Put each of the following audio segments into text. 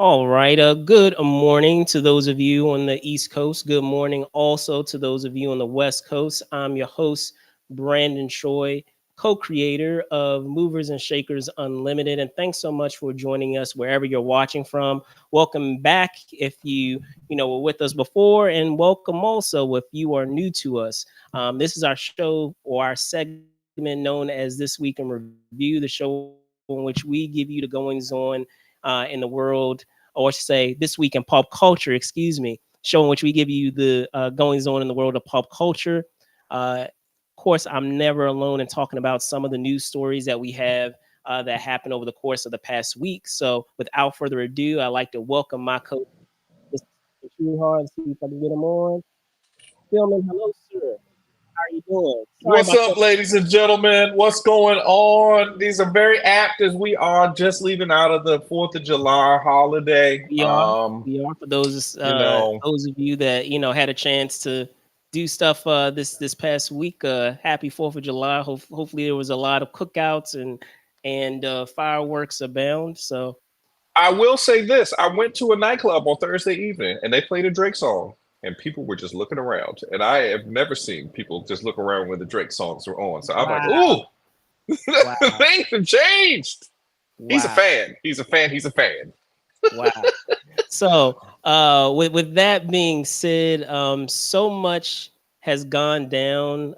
All right. Good morning to those of you on the East Coast. Good morning also to those of you on the West Coast. I'm your host, Brandon Choi, co-creator of Movers and Shakers Unlimited. And thanks so much for joining us wherever you're watching from. Welcome back if you were with us before, and welcome also if you are new to us. This is our show or our segment known as This Week in Review, the show in which we give you the goings on in the world, or I should say, this week in pop culture, excuse me, show in which we give you the goings on in the world of pop culture. Of course, I'm never alone in talking about some of the news stories that we have that happened over the course of the past week. So, without further ado, I'd like to welcome my co-host, Mr. Sweetheart, and see if I can get him on. Philman, hello, sir. How are you doing? Sorry What's about up, that. ladies and gentlemen? What's going on? These are very apt as we are just leaving out of the 4th of July holiday. We are. We are for You know, those of you that had a chance to do stuff this past week. Happy 4th of July. Hopefully there was a lot of cookouts and fireworks abound. So I will say this. I went to a nightclub on Thursday evening and they played a Drake song and people were just looking around. And I have never seen people just look around when the Drake songs were on. So I'm like, wow, ooh, wow, things have changed. He's a wow, fan. He's a fan. He's a fan. wow. So, with that being said, so much has gone down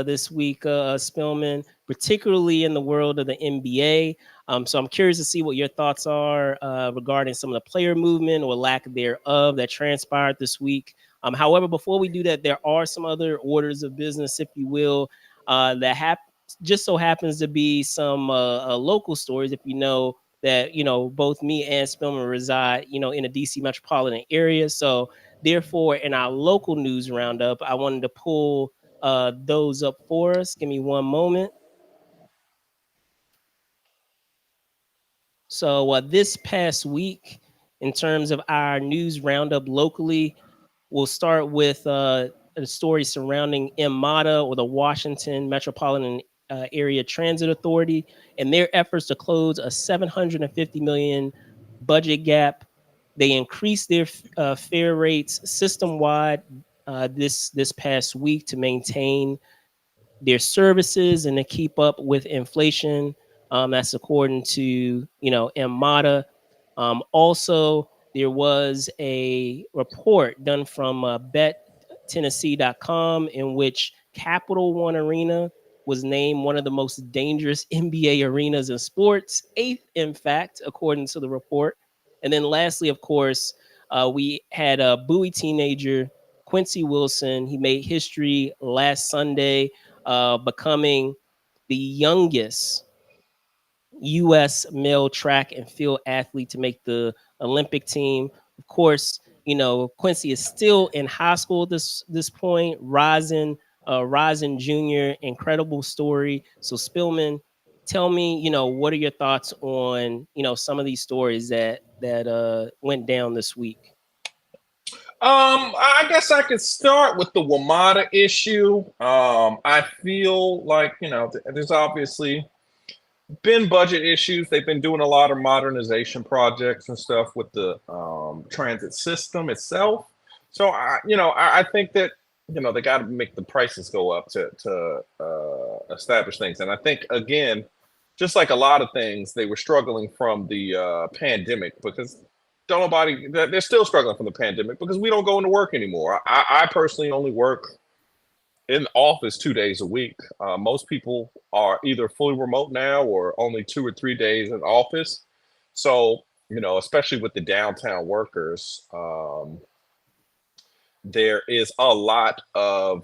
this week, Spillman, particularly in the world of the NBA. So I'm curious to see what your thoughts are regarding some of the player movement or lack thereof that transpired this week. However, before we do that, there are some other orders of business, if you will, that just so happens to be some local stories. If you know that both me and Spillman reside in a DC metropolitan area, so therefore in our local news roundup I wanted to pull those up for us. Give me one moment. So this past week, in terms of our news roundup locally, we'll start with a story surrounding WMATA, or the Washington Metropolitan Area Transit Authority, and their efforts to close a 750 million budget gap. They increased their fare rates system wide this past week to maintain their services and to keep up with inflation. That's according to WMATA. Also, there was a report done from BetTennessee.com in which Capital One Arena was named one of the most dangerous NBA arenas in sports, eighth in fact, according to the report. And then lastly, of course, we had a Bowie teenager, Quincy Wilson. He made history last Sunday, becoming the youngest U.S. male track and field athlete to make the Olympic team. Of course, Quincy is still in high school at this point. Rising Junior, incredible story. So Spillman, tell me, what are your thoughts on some of these stories that went down this week? I guess I could start with the WMATA issue. I feel like, there's obviously been budget issues. They've been doing a lot of modernization projects and stuff with the transit system itself. So I think that they got to make the prices go up to establish things. And I think again, just like a lot of things, they were struggling from the pandemic because don't nobody they're still struggling from the pandemic because we don't go into work anymore. I personally only work in the office 2 days a week. Most people are either fully remote now or only 2 or 3 days in office. So, especially with the downtown workers, there is a lot of,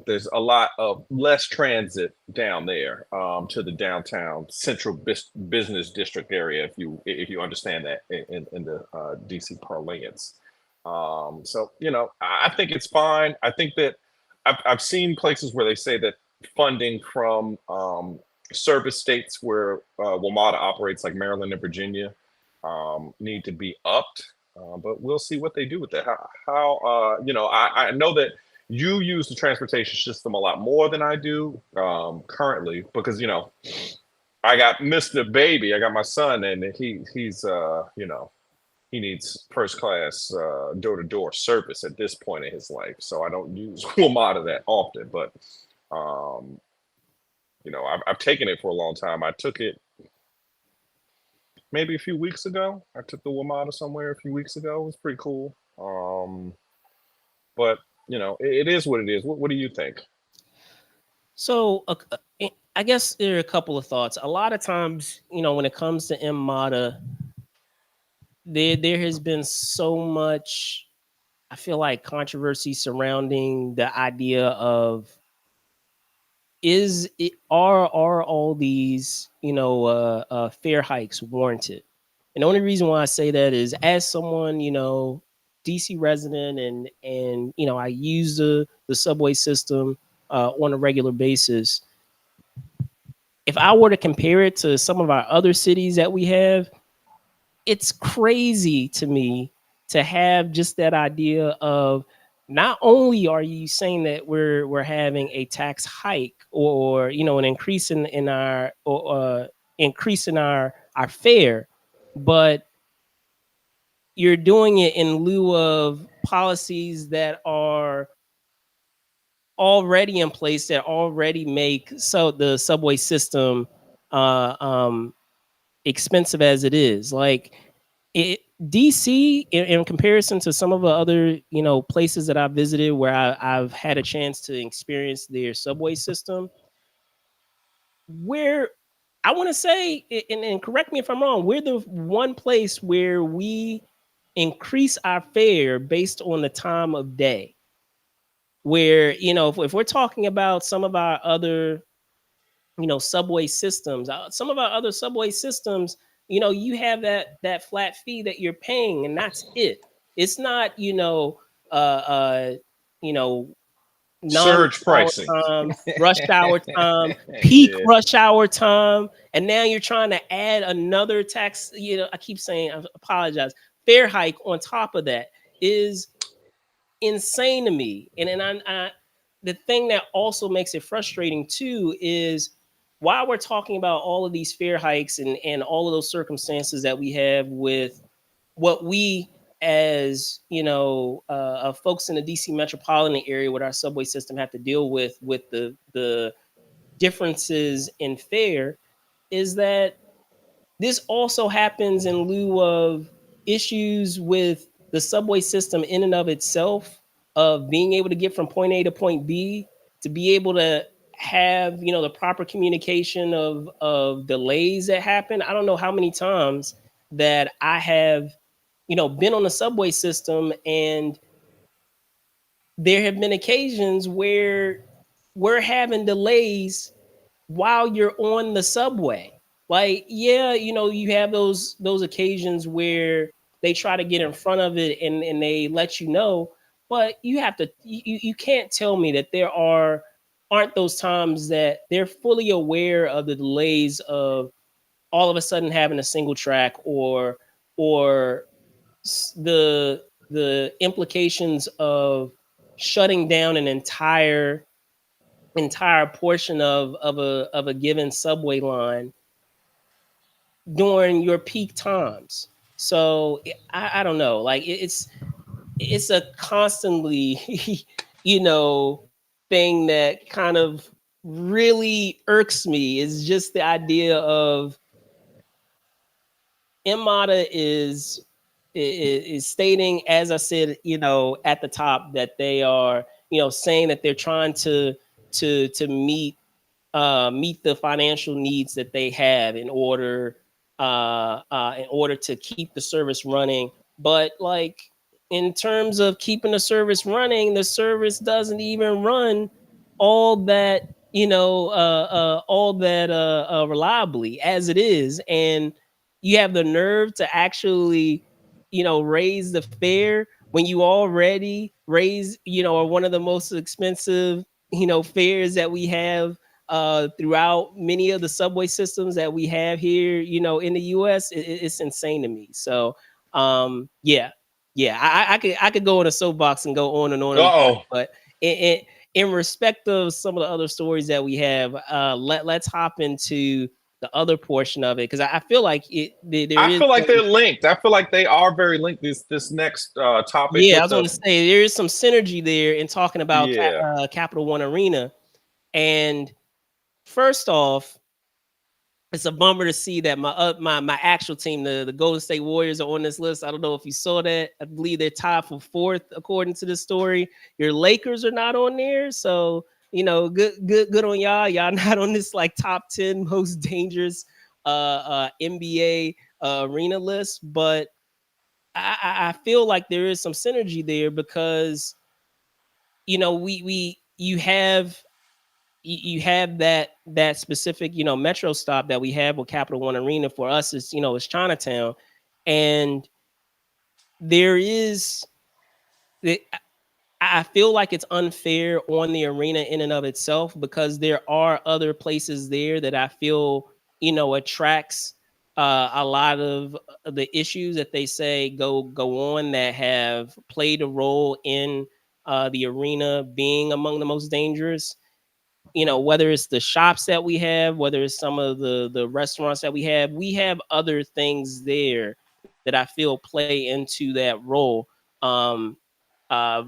there's a lot of less transit down there to the downtown central business district area, if you understand that in the DC parlance. So, I think it's fine. I think that I've seen places where they say that funding from service states where WMATA operates, like Maryland and Virginia, need to be upped. But we'll see what they do with that. I know that you use the transportation system a lot more than I do currently because, I got Mr. Baby. I got my son, and he's he needs first class door to door service at this point in his life. So I don't use WMATA that often, but um, I've taken it for a long time. I took it maybe a few weeks ago. I took the WMATA somewhere a few weeks ago. It was pretty cool. But it is what it is. What do you think? So I guess there are a couple of thoughts. A lot of times, when it comes to MMATA, there has been so much, I feel like, controversy surrounding the idea of, are all these fare hikes warranted? And the only reason why I say that is, as someone, DC resident, and I use the subway system on a regular basis. If I were to compare it to some of our other cities that we have, it's crazy to me to have just that idea of, not only are you saying that we're having a tax hike, or an increase in our, or increase in our fare, but you're doing it in lieu of policies that are already in place, that already make the subway system uh, um, expensive as it is. Like, it, DC, in comparison to some of the other places that I've visited, where I've had a chance to experience their subway system, where I want to say, and correct me if I'm wrong, we're the one place where we increase our fare based on the time of day. Where, if we're talking about some of our other subway systems, some of our other subway systems, you have that flat fee that you're paying, and that's it. It's not uh uh you know Surge non-rush hour pricing. time, rush hour time, peak Yeah. rush hour time, and now you're trying to add another tax. I keep saying, I apologize, fare hike on top of that is insane to me. And the thing that also makes it frustrating too is, while we're talking about all of these fare hikes and all of those circumstances that we have with what we, as folks in the DC metropolitan area with our subway system, have to deal with the differences in fare, is that this also happens in lieu of issues with the subway system in and of itself, of being able to get from point A to point B, to be able to have the proper communication of delays that happen. I don't know how many times that I have been on the subway system, and there have been occasions where we're having delays while you're on the subway. Like, yeah, you have those occasions where they try to get in front of it, and they let you know, but you can't tell me that aren't those times that they're fully aware of the delays of all of a sudden having a single track, or the implications of shutting down an entire portion of a given subway line during your peak times. So I don't know. Like, it's a constantly you know thing that kind of really irks me, is just the idea of Mata is stating, as I said, at the top, that they are, saying that they're trying to meet the financial needs that they have in order to keep the service running. But, like, in terms of keeping the service running, the service doesn't even run all that reliably as it is. And you have the nerve to actually raise the fare when you already raise are one of the most expensive fares that we have throughout many of the subway systems that we have here, in the U.S. It's insane to me. So, yeah, yeah, I could go on a soapbox and go on and on about it, Uh-oh. but in respect of some of the other stories that we have, let's hop into the other portion of it, because I feel like there I is feel like some, they're linked. I feel like they are very linked. This next topic yeah, I with was going the to say there is some synergy there in talking about yeah. Capital One Arena. And first off, it's a bummer to see that my actual team, the Golden State Warriors, are on this list. I don't know if you saw that. I believe they're tied for fourth according to the story. Your Lakers are not on there, so good on y'all. Y'all not on this like top 10 most dangerous NBA arena list, but I feel like there is some synergy there because we you have you have that specific metro stop that we have with Capital One Arena. For us is it's Chinatown, and there is I feel like it's unfair on the arena in and of itself because there are other places there that I feel attracts a lot of the issues that they say go on that have played a role in the arena being among the most dangerous. Whether it's the shops that we have, whether it's some of the restaurants that we have other things there that I feel play into that role, um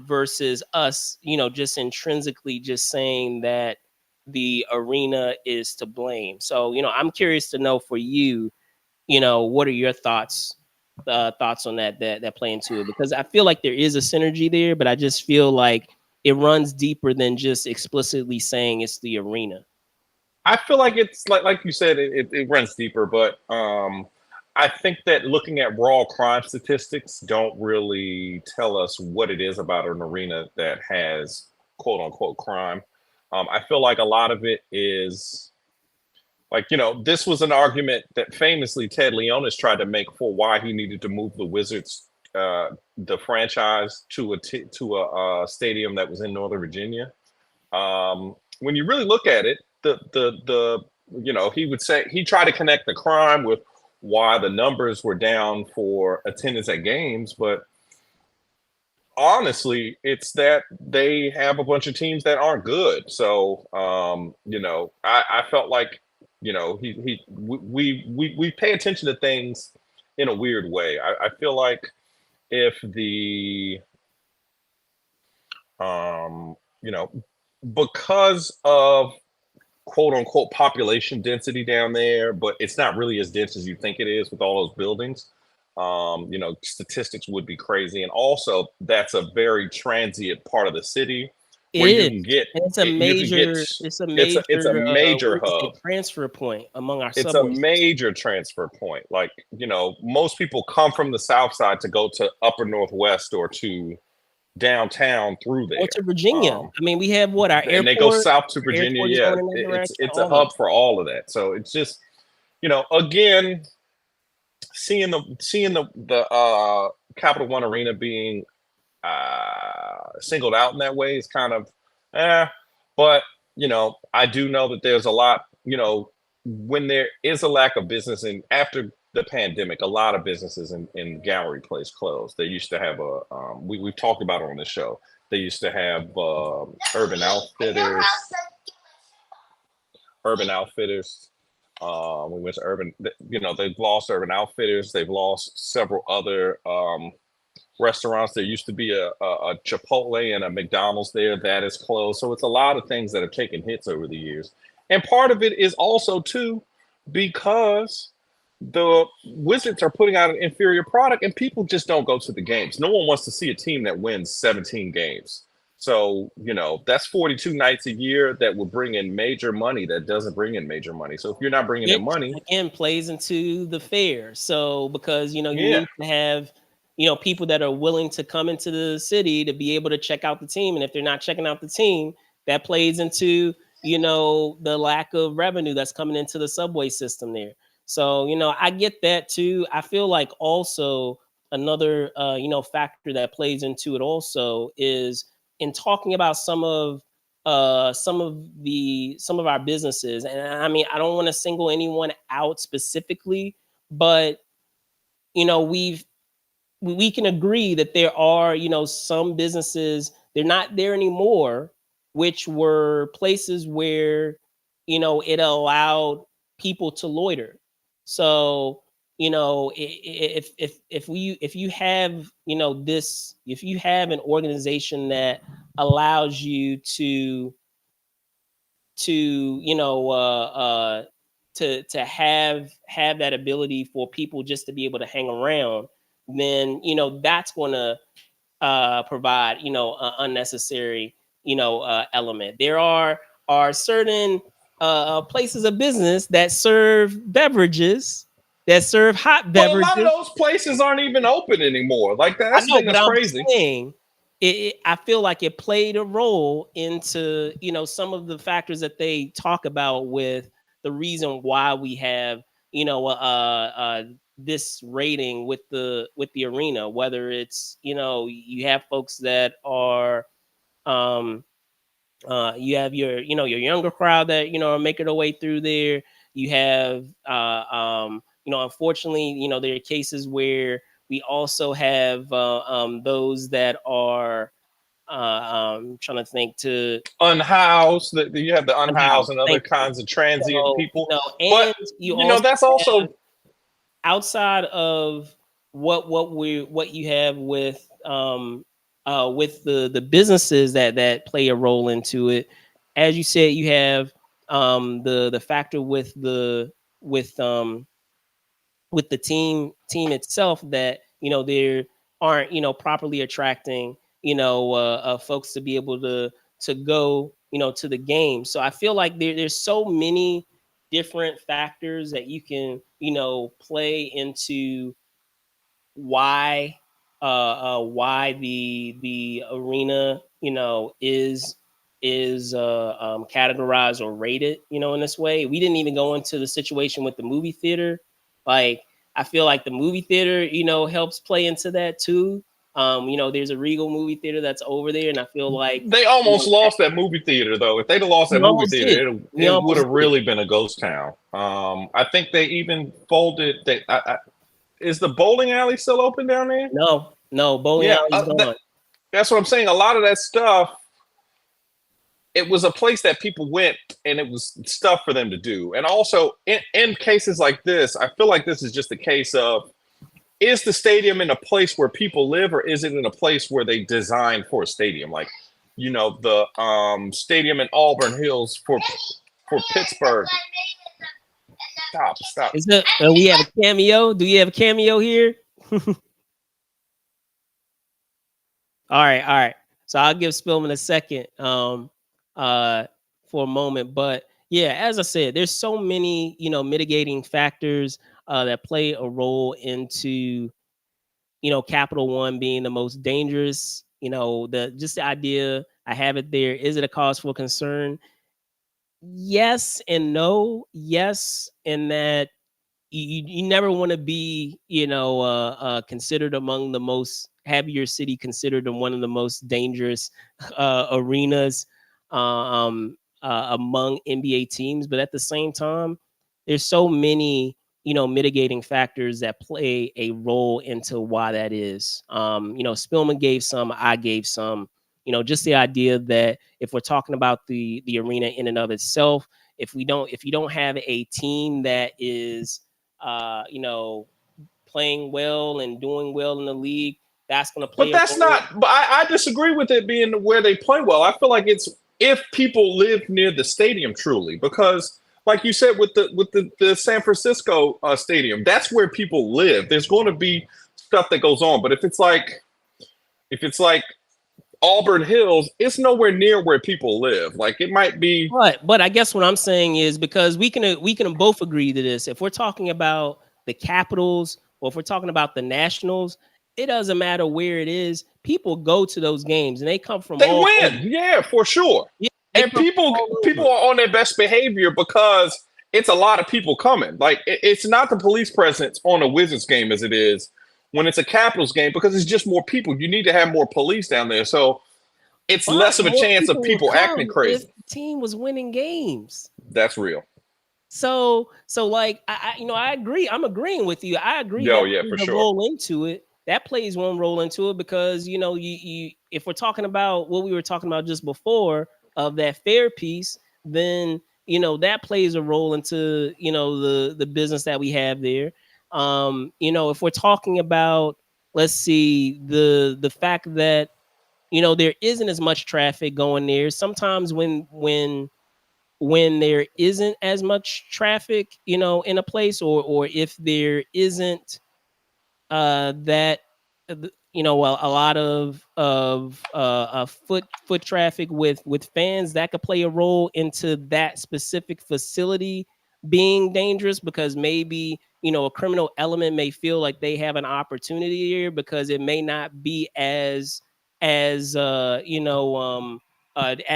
versus us just intrinsically just saying that the arena is to blame. So I'm curious to know for you, what are your thoughts on that play into it, because I feel like there is a synergy there, but I just feel like it runs deeper than just explicitly saying it's the arena. I feel like it's like you said, it runs deeper, but I think that looking at raw crime statistics don't really tell us what it is about an arena that has quote unquote crime. I feel like a lot of it is like, this was an argument that famously Ted Leonis tried to make for why he needed to move the Wizards, the franchise, to a stadium that was in Northern Virginia. When you really look at it, the he would say he tried to connect the crime with why the numbers were down for attendance at games, but honestly, it's that they have a bunch of teams that aren't good. So, I felt like, we pay attention to things in a weird way. I feel like if the, um, you know, because of quote unquote population density down there, but it's not really as dense as you think it is with all those buildings. Statistics would be crazy. And also that's a very transient part of the city It where is. you can get And it's a it, you can get major it's a it's a major major what do you say, hub. transfer point among our It's a subway system. major transfer point. Like, most people come from the south side to go to upper northwest or to downtown through Or there. to Virginia. Um, I mean, we have what, our and they go airport? south to Our Virginia. airport is Yeah, going in that direction. it's a All that. hub for all of that. So it's just, again, seeing the Capital One Arena being singled out in that way is kind of eh. But I do know that there's a lot. When there is a lack of business, and after the pandemic, a lot of businesses in Gallery Place closed. They used to have we've talked about it on the show. They used to have Urban Outfitters. Urban Outfitters. We went to they've lost Urban Outfitters. They've lost several other restaurants. There used to be a Chipotle and a McDonald's there that is closed. So it's a lot of things that have taken hits over the years. And part of it is also too because the Wizards are putting out an inferior product and people just don't go to the games. No one wants to see a team that wins 17 games. So, that's 42 nights a year that will bring in major money that doesn't bring in major money. So if you're not bringing in Which money, again plays into the fair. So because you yeah, need to have people that are willing to come into the city to be able to check out the team, and if they're not checking out the team, that plays into the lack of revenue that's coming into the subway system there. So I get that too. I feel like also another factor that plays into it also is in talking about some of our businesses, and I mean, I don't want to single anyone out specifically, but we've we can agree that there are some businesses, they're not there anymore, which were places where it allowed people to loiter. So if you have this, if you have an organization that allows you to to have that ability for people just to be able to hang around, then that's going to provide unnecessary element. There are certain places of business that serve beverages, that serve hot Well, a lot of beverages. those places aren't even open anymore. Like I that's the know, thing but that's I'm crazy. saying I feel like it played a role into some of the factors that they talk about with the reason why we have this rating with the arena. Whether it's you have folks that are um, you have your younger crowd that are making their way through there. You have unfortunately there are cases where we also have those that are trying to think to Unhoused, that you have the unhoused unhoused. and other Thank you. kinds of transient So people. But and you you know, also that's have, also outside of what you have with the businesses that play a role into it. As you said, you have the factor with um with the team itself, that there aren't properly attracting folks to be able to go to the game. So I feel like there's so many different factors that you can play into why the arena is categorized or rated in this way. We didn't even go into the situation with the movie theater. Like, I feel like the movie theater helps play into that too. There's a Regal movie theater that's over there, and I feel like they almost lost that movie theater though. If they'd have lost we that movie almost did. theater, We it would almost have did. really been a ghost town. I think they even folded. Is the bowling alley still open down there? No, bowling Yeah, alley's gone. that's what I'm saying. A lot of that stuff, it was a place that people went and it was stuff for them to do. And also, in cases like this, I feel like this is just a case of, is the stadium in a place where people live, or is it in a place where they designed for a stadium? Like, the stadium in Auburn Hills for Pittsburgh. Stop. Is it? We have a cameo. Do you have a cameo here? All right. So I'll give Spillman a second uh for a moment. But yeah, as I said, there's so many, mitigating factors that play a role into, Capital One being the most dangerous. The idea, I have it there. Is it a cause for concern? Yes and no. Yes, in that you never want to be considered among the most, have your city considered one of the most dangerous arenas among NBA teams. But at the same time, there's so many mitigating factors that play a role into why that is. Spillman gave some, I gave some. Just the idea that if we're talking about the arena in and of itself, if you don't have a team that is playing well and doing well in the league, that's going to But play a that's role. not. But I disagree with it being where they play well. I feel like it's if people live near the stadium truly, because like you said with the San Francisco stadium, that's where people live. There's going to be stuff that goes on, but if it's like Auburn Hills, it's nowhere near where people live. Like it might be. But I guess what I'm saying is, because we can both agree to this. If we're talking about the Capitals, or if we're talking about the Nationals, it doesn't matter where it is. People go to those games, and they come from They all over. win, yeah, for sure. Yeah, they And come from people all people over. are on their best behavior because it's a lot of people coming. Like it's not the police presence on a Wizards game as it is when it's a Capitals game, because it's just more people. You need to have more police down there, so it's But less of a more chance of people would people acting come if crazy. the team was winning games. That's real. So like I agree. I'm agreeing with you. I agree Yo, that yeah, plays for a sure. role into it. That plays one role into it, because you if we're talking about what we were talking about just before, of that fair piece, then that plays a role into the business that we have there. If we're talking about, let's see, the fact that there isn't as much traffic going there. Sometimes when there isn't as much traffic, in a place, or if there isn't that a lot of foot traffic with fans, that could play a role into that specific facility being dangerous, because maybe a criminal element may feel like they have an opportunity here, because it may not be as at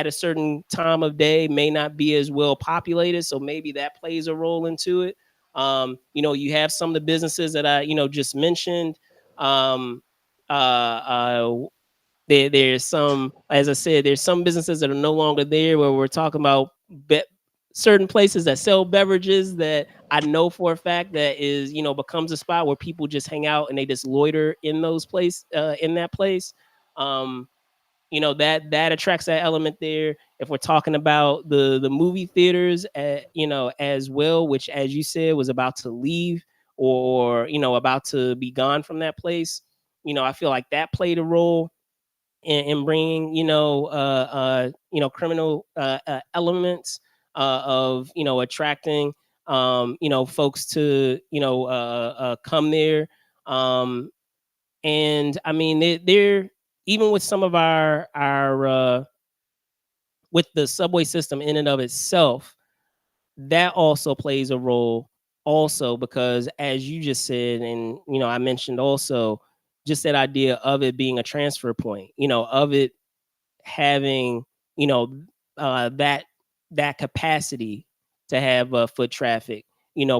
a certain time of day, may not be as well populated, so maybe that plays a role into it. You have some of the businesses that I just mentioned. Um, uh, uh, there's some, as I said, there's some businesses that are no longer there, where we're talking about certain places that sell beverages that I know for a fact that is becomes a spot where people just hang out and they just loiter in that place. Um, that attracts that element there. If we're talking about the movie theaters, as well, which, as you said, was about to leave, or about to be gone from that place, I feel like that played a role in bringing criminal elements of attracting folks to come there. um and I mean, they're even with some of our with the subway system in and of itself, that also plays a role also, because, as you just said, and I mentioned also, just that idea of it being a transfer point, of it having you know that capacity to have foot traffic,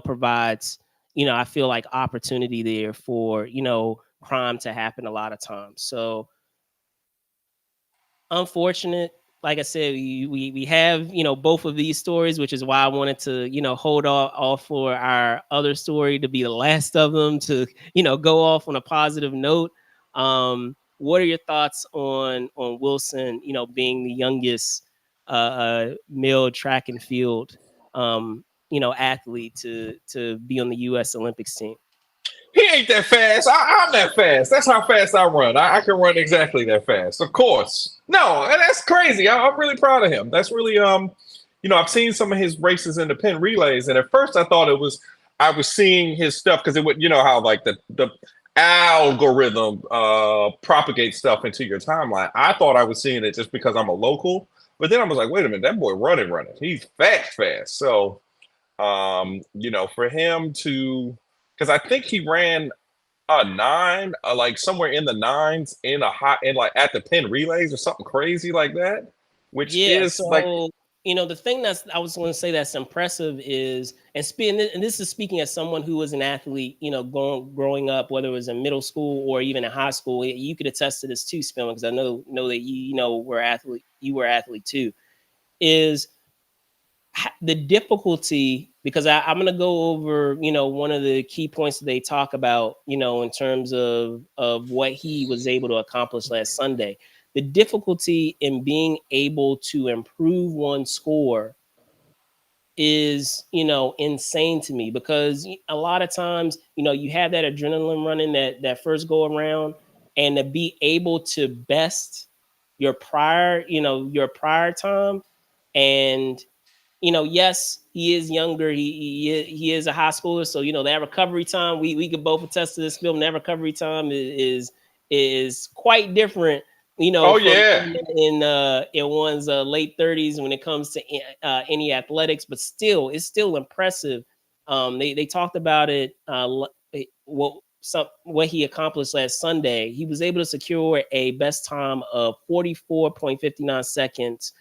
provides, I feel like, opportunity there for crime to happen a lot of times. So, unfortunate. Like I said, we have both of these stories, which is why I wanted to hold off for our other story to be the last of them, to go off on a positive note. What are your thoughts on Wilson, being the youngest male track and field athlete to be on the U.S. Olympics team? He ain't that fast. I'm that fast. That's how fast I run. I can run exactly that fast. Of course. No, and that's crazy. I'm really proud of him. That's really I've seen some of his races in the pin relays, and at first I thought I was seeing his stuff because it would, how like the algorithm propagates stuff into your timeline. I thought I was seeing it just because I'm a local, but then I was like, wait a minute, that boy running. He's fast. So for him to, because I think he ran a nine, like somewhere in the nines in a hot, in like at the pin relays or something crazy like that, which Yeah, is like, so the thing that's I was going to say that's impressive is, and this is speaking as someone who was an athlete, growing up, whether it was in middle school or even in high school. You could attest to this too, Spilman, because I know that you were athlete too. Is the difficulty, because I'm going to go over one of the key points that they talk about, in terms of what he was able to accomplish last Sunday. The difficulty in being able to improve one's score is insane to me, because a lot of times you have that adrenaline running, that first go around, and to be able to best your prior time. And yes, he is younger. He is a high schooler, so that recovery time. We could both attest to this film. That recovery time is quite different. oh From yeah, in one's late 30s when it comes to any athletics, but still, it's still impressive. They talked about it. What he accomplished last Sunday. He was able to secure a best time of 44.59 seconds,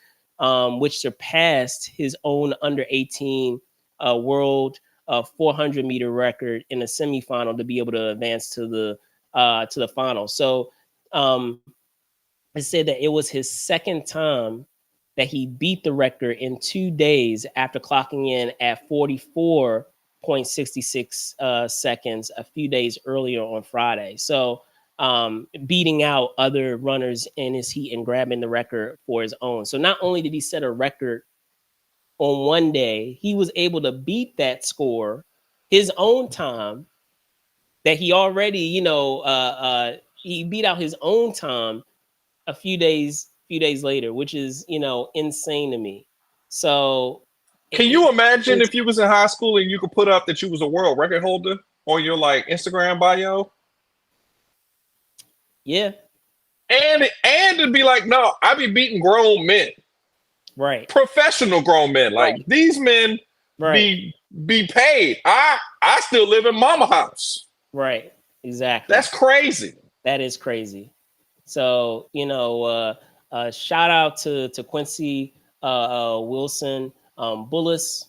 which surpassed his own under 18 world 400-meter record in the semifinal, to be able to advance to the final. So, it said that it was his second time that he beat the record in 2 days, after clocking in at 44.66 seconds a few days earlier on Friday. So, beating out other runners in his heat and grabbing the record for his own. So not only did he set a record on one day, he was able to beat that score, his own time that he already, he beat out his own time a few days later, which is, insane to me. So Can you imagine it's if you was in high school and you could put up that you was a world record holder on your like Instagram bio? yeah, And it'd be like, no, I be beating grown men, right, professional grown men. Like right, these men right, be paid. I still live in mama house. right, exactly. That's crazy. That is crazy. So, shout out to Quincy Wilson, Bullis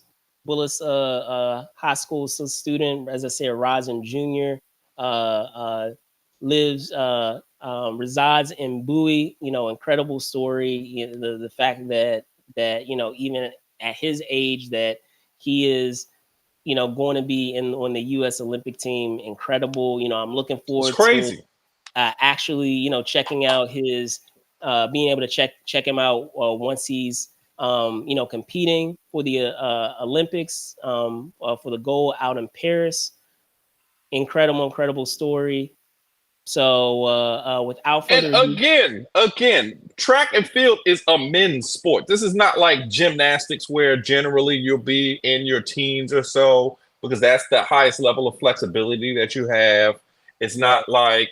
high school student, as I said, rising junior, uh, lives resides in Bowie. Incredible story. The fact that even at his age that he is going to be in on the U.S. Olympic team. Incredible. I'm looking It's forward to crazy. actually, checking out his, being able to check him out once he's, competing for the Olympics, for the gold out in Paris. Incredible, incredible story. So, without And further ado, again, track and field is a men's sport. This is not like gymnastics where generally you'll be in your teens or so because that's the highest level of flexibility that you have. It's right, not like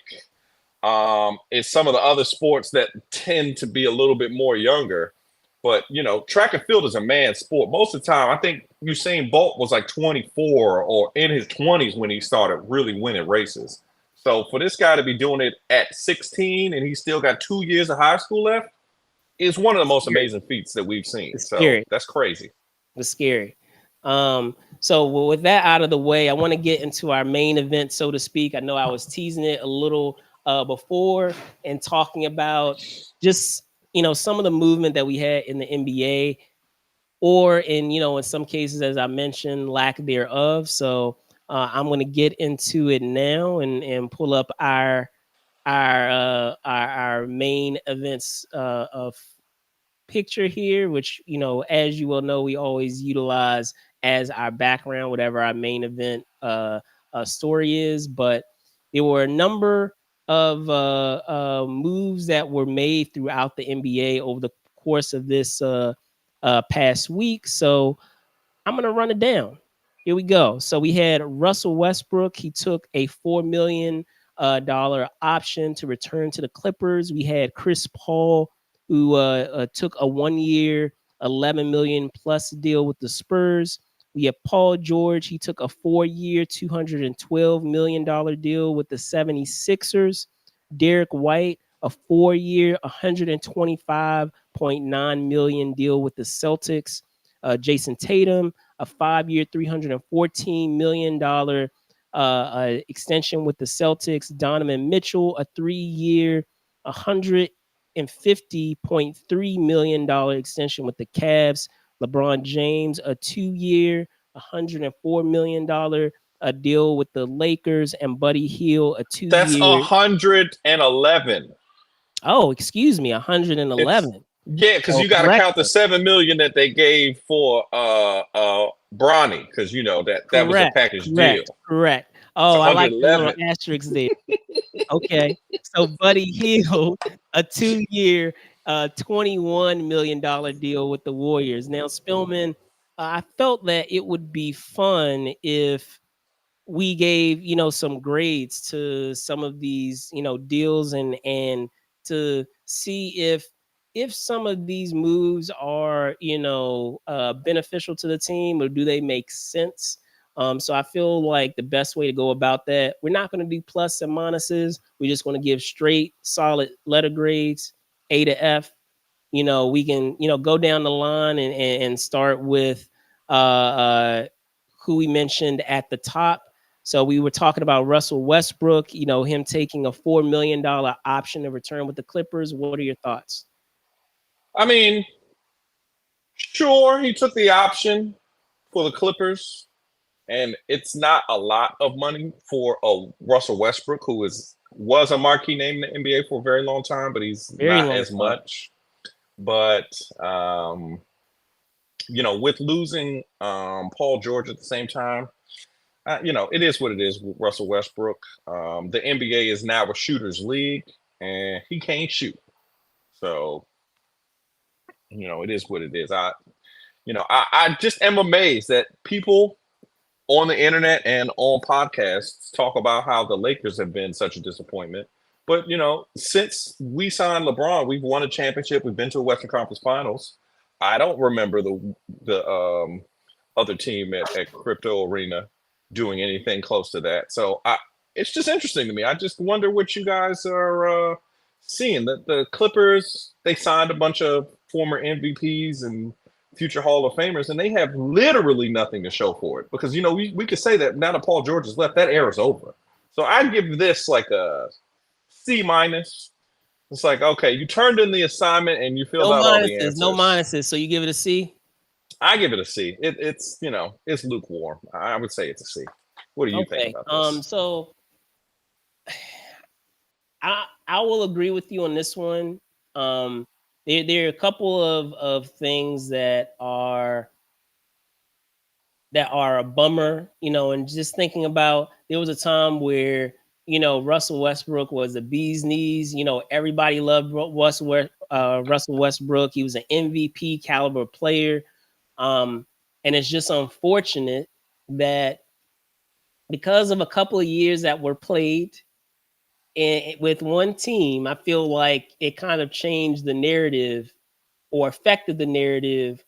it's some of the other sports that tend to be a little bit more younger. But track and field is a man's sport. Most of the time, I think Usain Bolt was like 24 or in his 20s when he started really winning races. So for this guy to be doing it at 16 and he's still got 2 years of high school left is one of the most scary. amazing feats that we've seen. It's So scary. that's crazy. It's scary. With that out of the way, I want to get into our main event, so to speak. I know I was teasing it a little before and talking about just some of the movement that we had in the NBA, or in some cases, as I mentioned, lack thereof. So I'm going to get into it now and pull up our main events of picture here, which, as you well know, we always utilize as our background, whatever our main event story is. But there were a number of moves that were made throughout the NBA over the course of this past week. So I'm going to run it down. Here we go. So we had Russell Westbrook. He took a $4 million option to return to the Clippers. We had Chris Paul, who took a 1 year, 11 million plus deal with the Spurs. We have Paul George. He took a 4 year, $212 million deal with the 76ers. Derek White, a 4 year, $125.9 million deal with the Celtics. Jason Tatum, a 5 year, $314 million extension with the Celtics. Donovan Mitchell, a 3 year, $150.3 million extension with the Cavs. LeBron James, a 2 year, $104 million a deal with the Lakers, and Buddy Hield, a two That's year. 111. Oh, excuse me, It's 111. yeah, because Oh, you got to count the correction. 7 million that they gave for Bronny, because that was a Correct, package correct, deal. correct. It's Oh, I like the little 111. asterisk there. Okay. So Buddy Hield, a 2 year, $21 million deal with the Warriors. Now, Spillman, I felt that it would be fun if we gave some grades to some of these deals, and to see if some of these moves are beneficial to the team, or do they make sense. So I feel like the best way to go about that, we're not going to do plus and minuses. We're just going to give straight solid letter grades, A to F. We can go down the line and start with who we mentioned at the top. So we were talking about Russell Westbrook, him taking a $4 million option to return with the Clippers. What are your thoughts? I mean, sure, he took the option for the Clippers, and it's not a lot of money for a Russell Westbrook, who was a marquee name in the NBA for a very long time, but he's Very not long as time. much. But with losing Paul George at the same time, it is what it is with Russell Westbrook. The NBA is now a shooters league, and he can't shoot. So, it is what it is. I just am amazed that people on the internet and on podcasts talk about how the Lakers have been such a disappointment. But since we signed LeBron, we've won a championship. We've been to a Western Conference Finals. I don't remember the other team at Crypto Arena doing anything close to that. So it's just interesting to me. I just wonder what you guys are seeing. The Clippers, they signed a bunch of former MVPs and future Hall of Famers, and they have literally nothing to show for it. Because we could say that now that Paul George is left, that era's over. So I give this like a C minus. It's like, okay, you turned in the assignment and you filled out all the answers. No minuses. So you give it a C? I give it a C. It's it's lukewarm. I would say it's a C. What do you think about this? So I will agree with you on this one. There are a couple of things that are a bummer, and just thinking about, there was a time where Russell Westbrook was the bee's knees. Everybody loved Russell Westbrook. He was an MVP caliber player. And it's just unfortunate that because of a couple of years that were played with one team, I feel like it kind of changed the narrative or affected the narrative,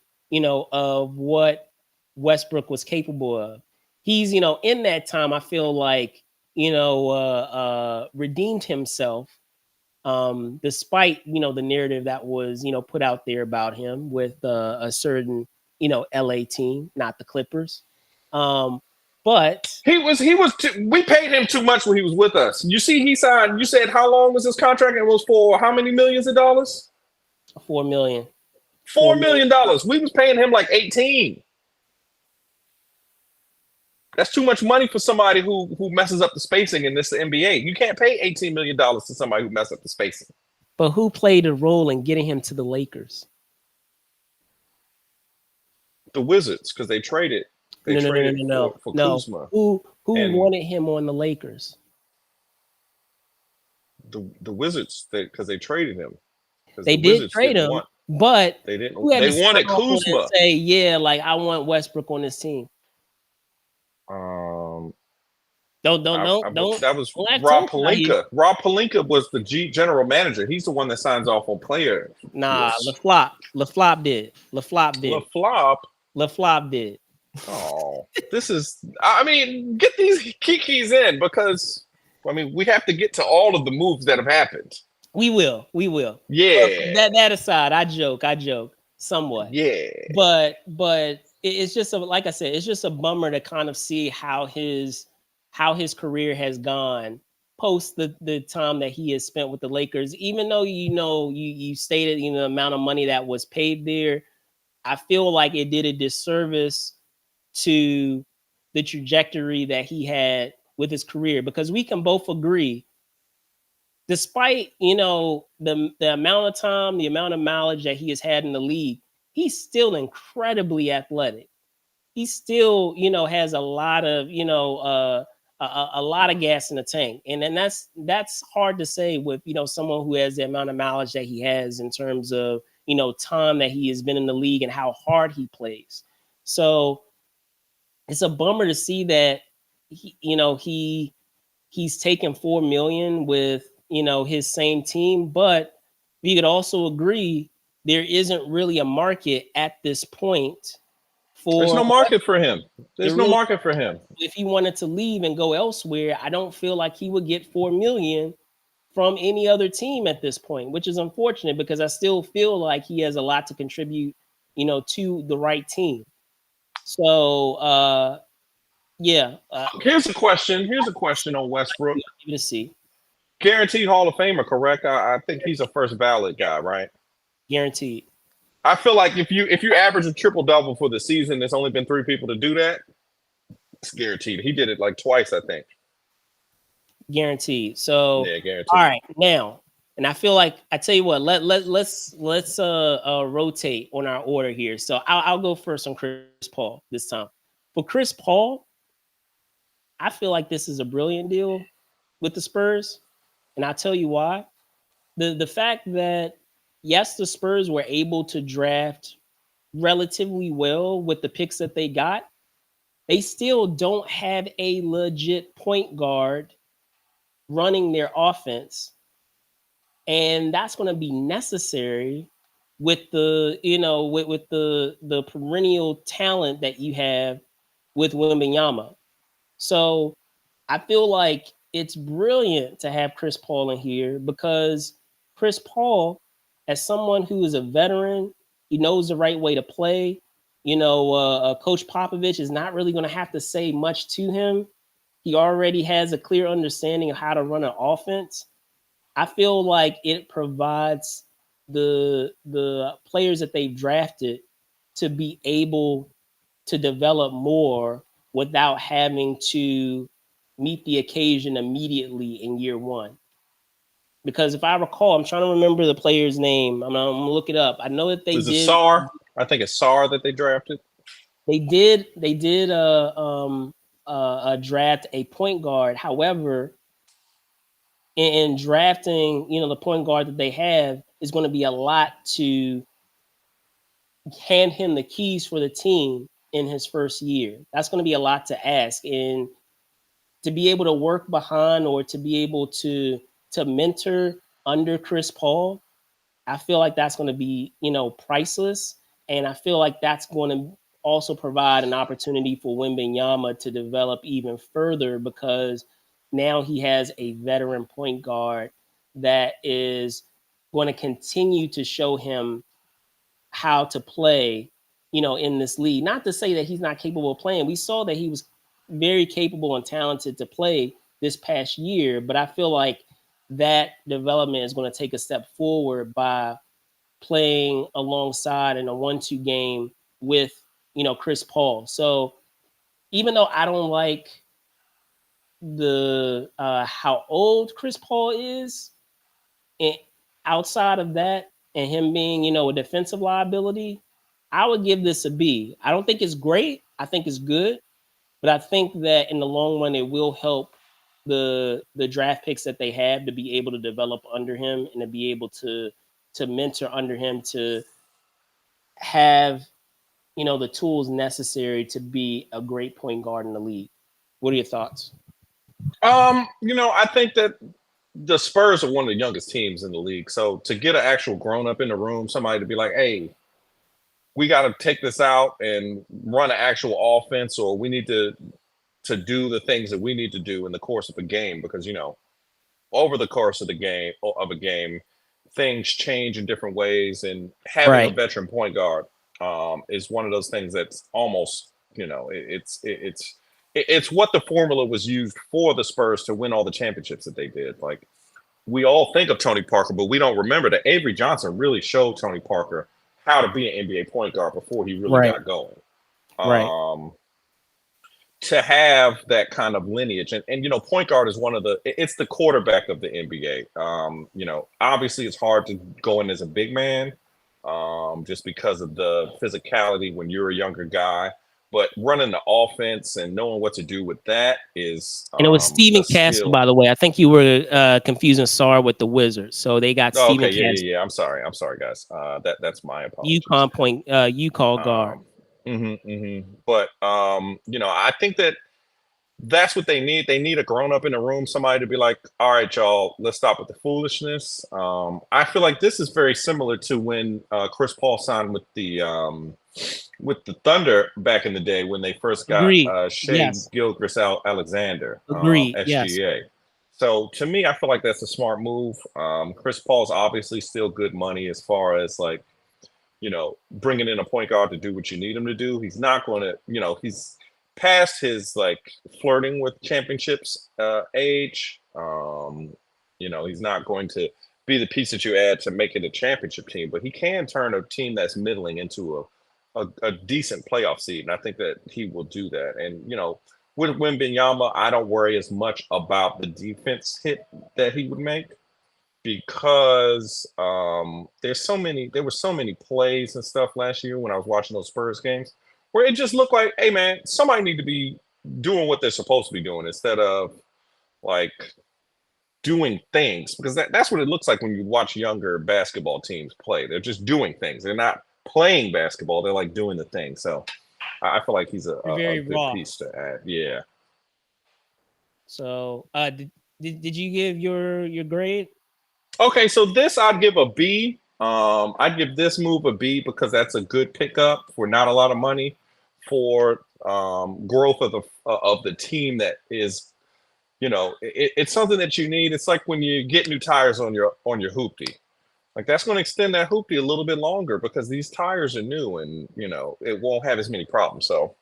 of what Westbrook was capable of. He's, in that time, I feel like, redeemed himself, despite, the narrative that was, put out there about him with a certain, LA team, not the Clippers. But we paid him too much when he was with us. You see, he signed, you said, how long was his contract? It was for how many millions of dollars? $4 million. $4 million. We was paying him like 18. That's too much money for somebody who messes up the spacing in this NBA. You can't pay $18 million to somebody who messes up the spacing. But who played a role in getting him to the Lakers? The Wizards, because they traded. No. For Kuzma. Who wanted him on the Lakers? The Wizards, because they traded him. They did trade him, but they didn't. They wanted Kuzma. Say, yeah, like I want Westbrook on this team. Don't. That was Rob Pelinka. Rob Pelinka was the general manager. He's the one that signs off on players. Nah, LaFlop did. LaFlop did. Oh, this is. I mean, get these kikis in, because we have to get to all of the moves that have happened. We will. Yeah. That aside, I joke somewhat. Yeah. But it's just like I said, it's just a bummer to kind of see how his career has gone post the time that he has spent with the Lakers. Even though you stated the amount of money that was paid there, I feel like it did a disservice to the trajectory that he had with his career, because we can both agree, despite the amount of time, the amount of mileage that he has had in the league, he's still incredibly athletic. He still has a lot of a lot of gas in the tank, and then that's hard to say with someone who has the amount of mileage that he has in terms of time that he has been in the league and how hard he plays. So it's a bummer to see that he's taken $4 million with his same team, but we could also agree there isn't really a market at this point for. There's no market for him. There's no market for him. If he wanted to leave and go elsewhere, I don't feel like he would get $4 million from any other team at this point, which is unfortunate, because I still feel like he has a lot to contribute, to the right team. So, yeah. Here's a question on Westbrook. Give it a C. Guaranteed Hall of Famer, correct? I think he's a first ballot guy, right? Guaranteed. I feel like if you average a triple double for the season, there's only been 3 people to do that. It's guaranteed. He did it like twice, I think. Guaranteed. So yeah, guaranteed. All right, now And I feel like I tell you what, let's rotate on our order here. So I'll go first on Chris Paul this time. For Chris Paul, I feel like this is a brilliant deal with the Spurs, and I'll tell you why. The fact that yes, the Spurs were able to draft relatively well with the picks that they got, they still don't have a legit point guard running their offense, and that's going to be necessary with the perennial talent that you have with Wembanyama. So I feel like it's brilliant to have Chris Paul in here because Chris Paul, as someone who is a veteran, he knows the right way to play. Coach Popovich is not really going to have to say much to him. He already has a clear understanding of how to run an offense. I feel like it provides the players that they've drafted to be able to develop more without having to meet the occasion immediately in year one. Because if I recall, I'm trying to remember the player's name. I'm gonna look it up. I know that Was it Sar? I think it's Sar that they drafted. they did draft a point guard. However, in drafting, the point guard that they have is going to be a lot to hand him the keys for the team in his first year. That's going to be a lot to ask, and to be able to work behind or to be able to mentor under Chris Paul, I feel like that's going to be priceless, and I feel like that's going to also provide an opportunity for Wembanyama to develop even further because now he has a veteran point guard that is going to continue to show him how to play, in this league. Not to say that he's not capable of playing. We saw that he was very capable and talented to play this past year, but I feel like that development is going to take a step forward by playing alongside in a 1-2 game with, Chris Paul. So even though I don't like the how old Chris Paul is, and outside of that, and him being, a defensive liability, I would give this a B. I don't think it's great. I think it's good, but I think that in the long run, it will help the draft picks that they have to be able to develop under him and to be able to mentor under him to have the tools necessary to be a great point guard in the league. What are your thoughts? I think that the Spurs are one of the youngest teams in the league. So to get an actual grown up in the room, somebody to be like, hey, we got to take this out and run an actual offense, or we need to do the things that we need to do in the course of a game, because over the course of a game, things change in different ways, and having a Right. veteran point guard is one of those things that's almost it's what the formula was used for the Spurs to win all the championships that they did. Like, we all think of Tony Parker, but we don't remember that Avery Johnson really showed Tony Parker how to be an NBA point guard before he really Right. got going. Right. Um, to have that kind of lineage, and point guard is it's the quarterback of the NBA. Obviously it's hard to go in as a big man, just because of the physicality when you're a younger guy. But running the offense and knowing what to do with that is And it was a Stephen Castle, skill. by the way. I think you were confusing Sar with the Wizards. So they got Oh, Stephen okay, yeah, Castle, yeah, yeah. I'm sorry, guys. That's my apologies. UConn point, UCall guard. Um, But I think that that's what they need. They need a grown up in the room, somebody to be like, all right, y'all, let's stop with the foolishness. I feel like this is very similar to when Chris Paul signed with the Thunder back in the day when they first got Agreed. Shea Yes. Gilgeous Alexander, Agreed. Yes. SGA. So to me, I feel like that's a smart move. Chris Paul's obviously still good money as far as like, bringing in a point guard to do what you need him to do. He's not going to, he's past his like flirting with championships age. He's not going to be the piece that you add to make it a championship team, but he can turn a team that's middling into a decent playoff seed. And I think that he will do that. And, with Wembanyama, I don't worry as much about the defense hit that he would make. because there were so many plays and stuff last year when I was watching those Spurs games where it just looked like, hey man, somebody need to be doing what they're supposed to be doing instead of like doing things, because that's what it looks like when you watch younger basketball teams play. They're just doing things. They're not playing basketball. They're like doing the thing. So I feel like he's They're a very good raw. piece to add. Yeah. So, did you give your grade? Okay, so this I'd give a B. I'd give this move a B because that's a good pickup for not a lot of money for growth of the team that is, it's something that you need. It's like when you get new tires on your hoopty. Like that's going to extend that hoopty a little bit longer because these tires are new and it won't have as many problems. So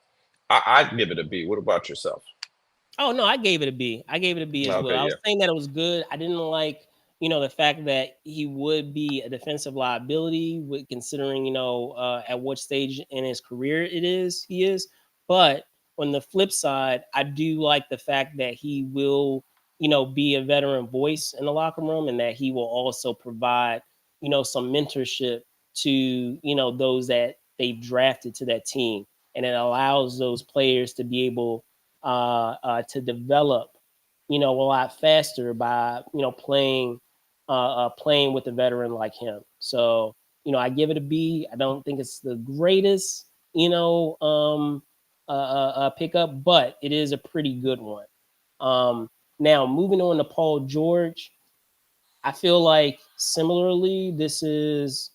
I'd give it a B. What about yourself? Oh no, I gave it a B. I gave it a B as well. Okay, I was yeah. saying that it was good. I didn't like, the fact that he would be a defensive liability, with considering, at what stage in his career he is. But on the flip side, I do like the fact that he will, be a veteran voice in the locker room, and that he will also provide, some mentorship to, those that they've drafted to that team, and it allows those players to be able to develop, a lot faster by playing with a veteran like him. So I give it a B. I don't think it's the greatest pickup, but it is a pretty good one. Um, Now moving on to Paul George, I feel like similarly, this is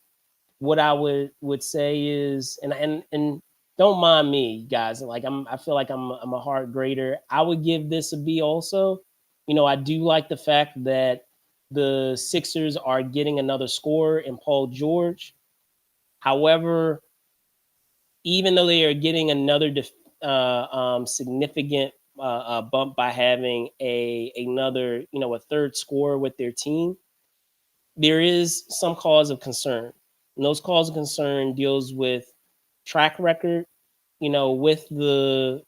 what I would say is, and don't mind me, guys. Like I feel like I'm a hard grader. I would give this a B also. I do like the fact that the Sixers are getting another scorer in Paul George. However, even though they are getting another significant bump by having another a third scorer with their team, there is some cause of concern. And those cause of concern deals with track record. With the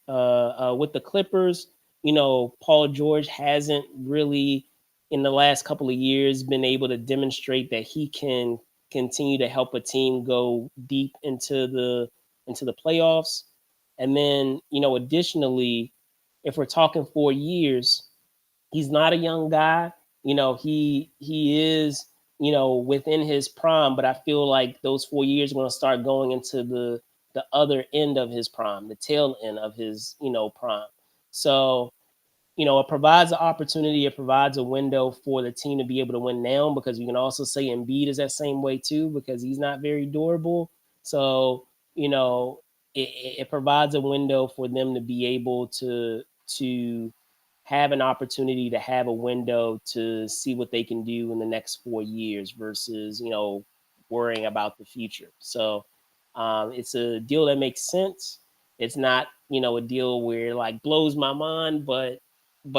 Clippers, Paul George hasn't really in the last couple of years been able to demonstrate that he can continue to help a team go deep into the playoffs. And then, additionally, if we're talking 4 years, he's not a young guy. He is, within his prime, but I feel like those 4 years are going to start going into the other end of his prime, the tail end of his, prime. So, it provides an opportunity, it provides a window for the team to be able to win now, because you can also say Embiid is that same way too, because he's not very durable. So, it provides a window for them to be able to have an opportunity to have a window to see what they can do in the next 4 years versus, worrying about the future. So it's a deal that makes sense. It's not, a deal where it like blows my mind, but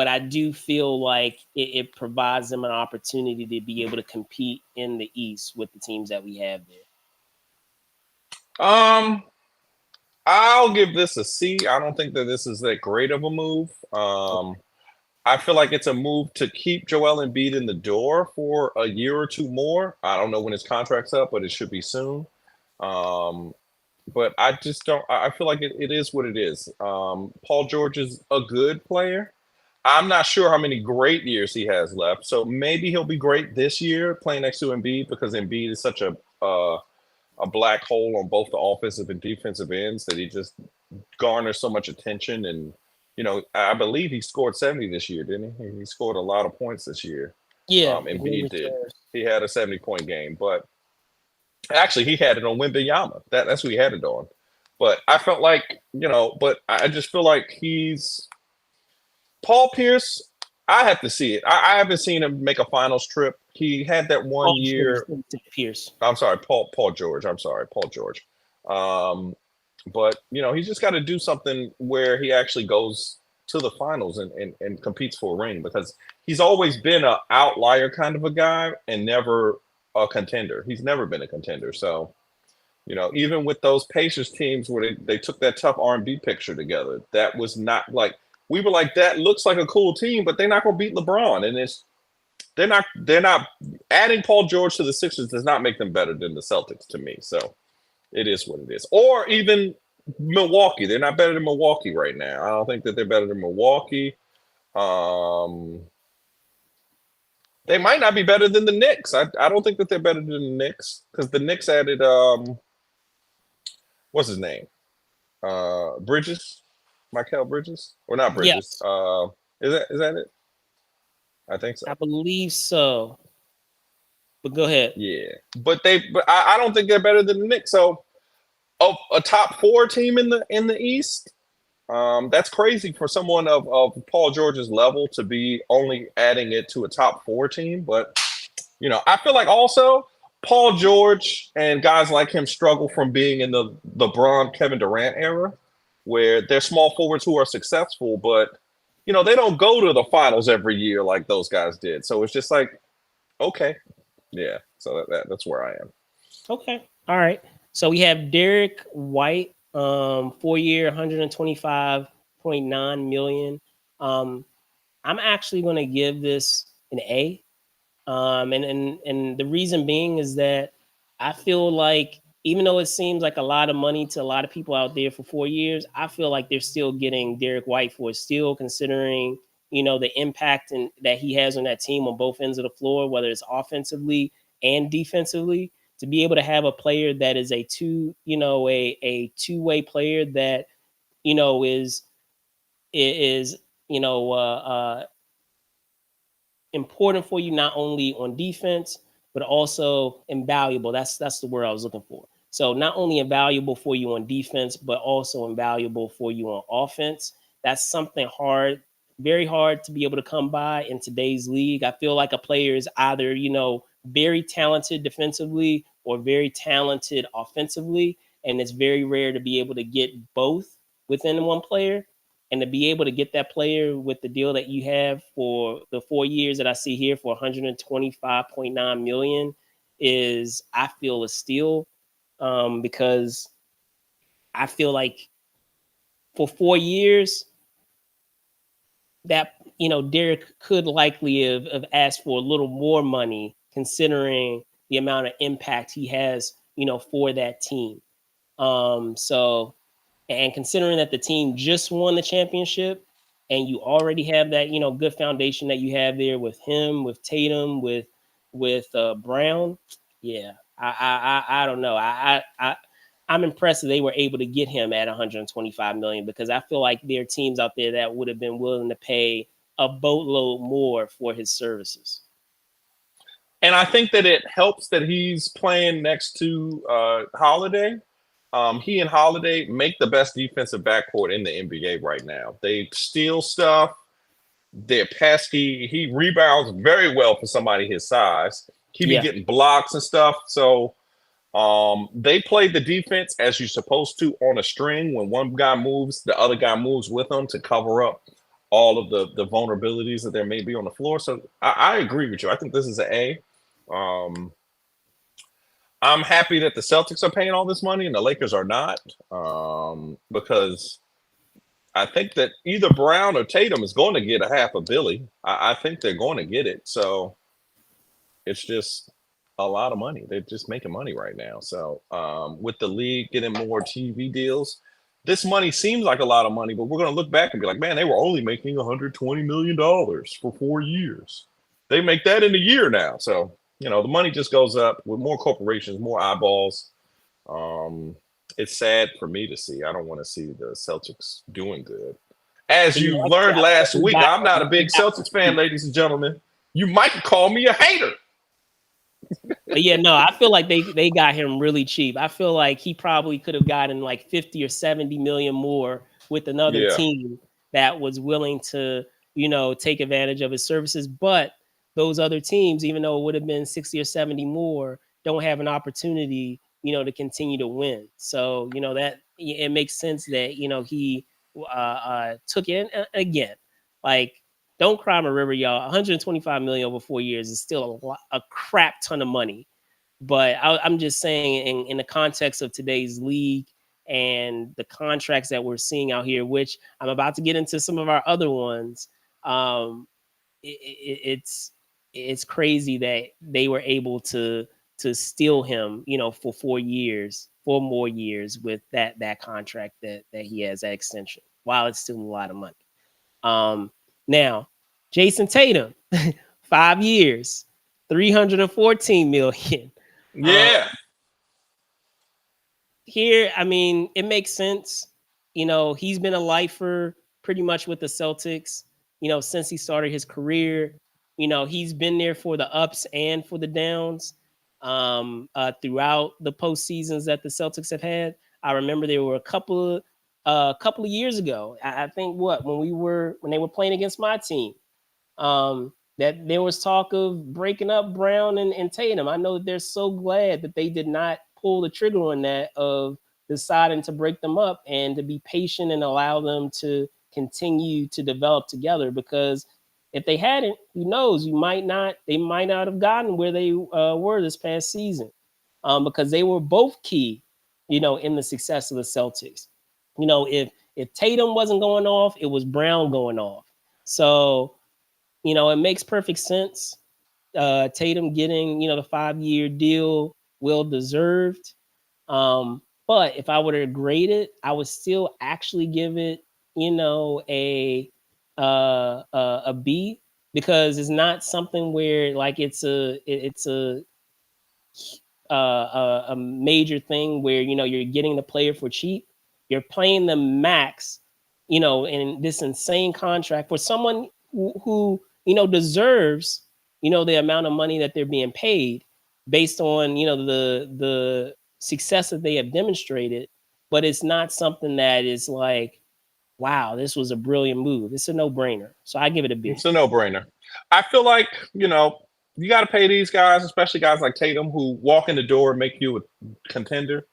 I do feel like it provides them an opportunity to be able to compete in the East with the teams that we have there. Um, I'll give this a C. I don't think that this is that great of a move. I feel like it's a move to keep Joel Embiid in the door for a year or two more. I don't know when his contract's up, but it should be soon. Um, but I just don't. I feel like it is what it is. Paul George is a good player. I'm not sure how many great years he has left. So maybe he'll be great this year playing next to Embiid, because Embiid is such a black hole on both the offensive and defensive ends that he just garners so much attention. And I believe he scored 70 this year, didn't he? He scored a lot of points this year. Yeah, if Embiid memory did. serves. He had a 70-point game, but actually he had it on Wembenyama. That's who he had it on. But I felt like, but I just feel like he's Paul Pierce. I have to see it. I haven't seen him make a finals trip. He had that Paul one George, year. Pierce. I'm sorry, Paul George. I'm sorry, Paul George. Um, but he's just got to do something where he actually goes to the finals and competes for a ring, because he's always been an outlier kind of a guy and never a contender. He's never been a contender. So even with those Pacers teams where they took that tough R&B picture together, that was not like, we were like, that looks like a cool team, but they're not going to beat LeBron. And they're not adding Paul George to the Sixers does not make them better than the Celtics to me. So it is what it is. Or even Milwaukee. They're not better than Milwaukee right now. I don't think that they're better than Milwaukee. Um, they might not be better than the Knicks. I don't think that they're better than the Knicks because the Knicks added what's his name? Bridges, Michael Bridges, or not Bridges? Yes, Is that it? I think so. I believe so. But go ahead. Yeah, but I don't think they're better than the Knicks. So a top four team in the East. That's crazy for someone of Paul George's level to be only adding it to a top four team. But I feel like also Paul George and guys like him struggle from being in the LeBron, Kevin Durant era, where they're small forwards who are successful, but they don't go to the finals every year like those guys did. So it's just like, okay, yeah. So that's where I am. Okay. All right. So we have Derek White, 4 year, 125.9 million. Um, I'm actually going to give this an A. And the reason being is that I feel like even though it seems like a lot of money to a lot of people out there for 4 years, I feel like they're still getting Derek White for it, still considering the impact that he has on that team on both ends of the floor, whether it's offensively and defensively. To be able to have a player that is a two-way player that is you know important for you not only on defense but also invaluable. That's the word I was looking for. So not only invaluable for you on defense but also invaluable for you on offense. That's something hard, very hard to be able to come by in today's league. I feel like a player is either very talented defensively or very talented offensively, and it's very rare to be able to get both within one player. And to be able to get that player with the deal that you have for the 4 years that I see here for 125.9 million is, I feel, a steal, because I feel like for 4 years that Derek could likely have asked for a little more money considering the amount of impact he has for that team. So, and considering that the team just won the championship and you already have that, good foundation that you have there with him, with Tatum, with Brown. Yeah. I don't know. I'm impressed that they were able to get him at 125 million, because I feel like there are teams out there that would have been willing to pay a boatload more for his services. And I think that it helps that he's playing next to Holiday. He and Holiday make the best defensive backcourt in the NBA right now. They steal stuff. They're pesky. He rebounds very well for somebody his size. He be Yeah. getting blocks and stuff. So they play the defense as you're supposed to on a string. When one guy moves, the other guy moves with them to cover up all of the vulnerabilities that there may be on the floor. So I agree with you. I think this is an A. Um, I'm happy that the Celtics are paying all this money and the Lakers are not, because I think that either Brown or Tatum is going to get a half a billy. I think they're going to get it. So it's just a lot of money. They're just making money right now. So with the league getting more TV deals, this money seems like a lot of money, but we're going to look back and be like, man, they were only making $120 million for 4 years. They make that in a year now. So, the money just goes up with more corporations, more eyeballs. Um, it's sad for me to see. I don't want to see the Celtics doing good. As Yeah, you learned I feel like last week, I'm not a they big got Celtics fan, ladies and gentlemen. You might call me a hater. But yeah, no, I feel like they got him really cheap. I feel like he probably could have gotten like 50 or 70 million more with another Yeah. team that was willing to, take advantage of his services. But those other teams, even though it would have been 60 or 70 more, don't have an opportunity, to continue to win. So, that it makes sense that, he took it. And again, like, don't cry me a river, y'all. 125 million over 4 years is still a crap ton of money. But I'm just saying, in the context of today's league and the contracts that we're seeing out here, which I'm about to get into some of our other ones, um, it's it's crazy that they were able to steal him, for 4 years, 4 more years with that contract that he has, that extension, while it's still a lot of money. Now, Jason Tatum, 5 years, 314 million. Yeah. Here, I mean, it makes sense. He's been a lifer pretty much with the Celtics, since he started his career. He's been there for the ups and for the downs, throughout the postseasons that the Celtics have had. I remember there were a couple of years ago. I think when they were playing against my team, that there was talk of breaking up Brown and Tatum. I know that they're so glad that they did not pull the trigger on that, of deciding to break them up and to be patient and allow them to continue to develop together. Because if they hadn't, who knows? They might not have gotten where they were this past season, because they were both key, in the success of the Celtics. If Tatum wasn't going off, it was Brown going off. So it makes perfect sense. Tatum getting, the 5-year deal, well deserved. But if I were to grade it, I would still actually give it, a B, because it's not something where like it's a major thing where you're getting the player for cheap. You're playing them max, in this insane contract for someone who deserves the amount of money that they're being paid, based on the success that they have demonstrated. But it's not something that is like, wow, this was a brilliant move. It's a no-brainer. So I give it a B. It's a no-brainer. I feel like, you got to pay these guys, especially guys like Tatum, who walk in the door and make you a contender.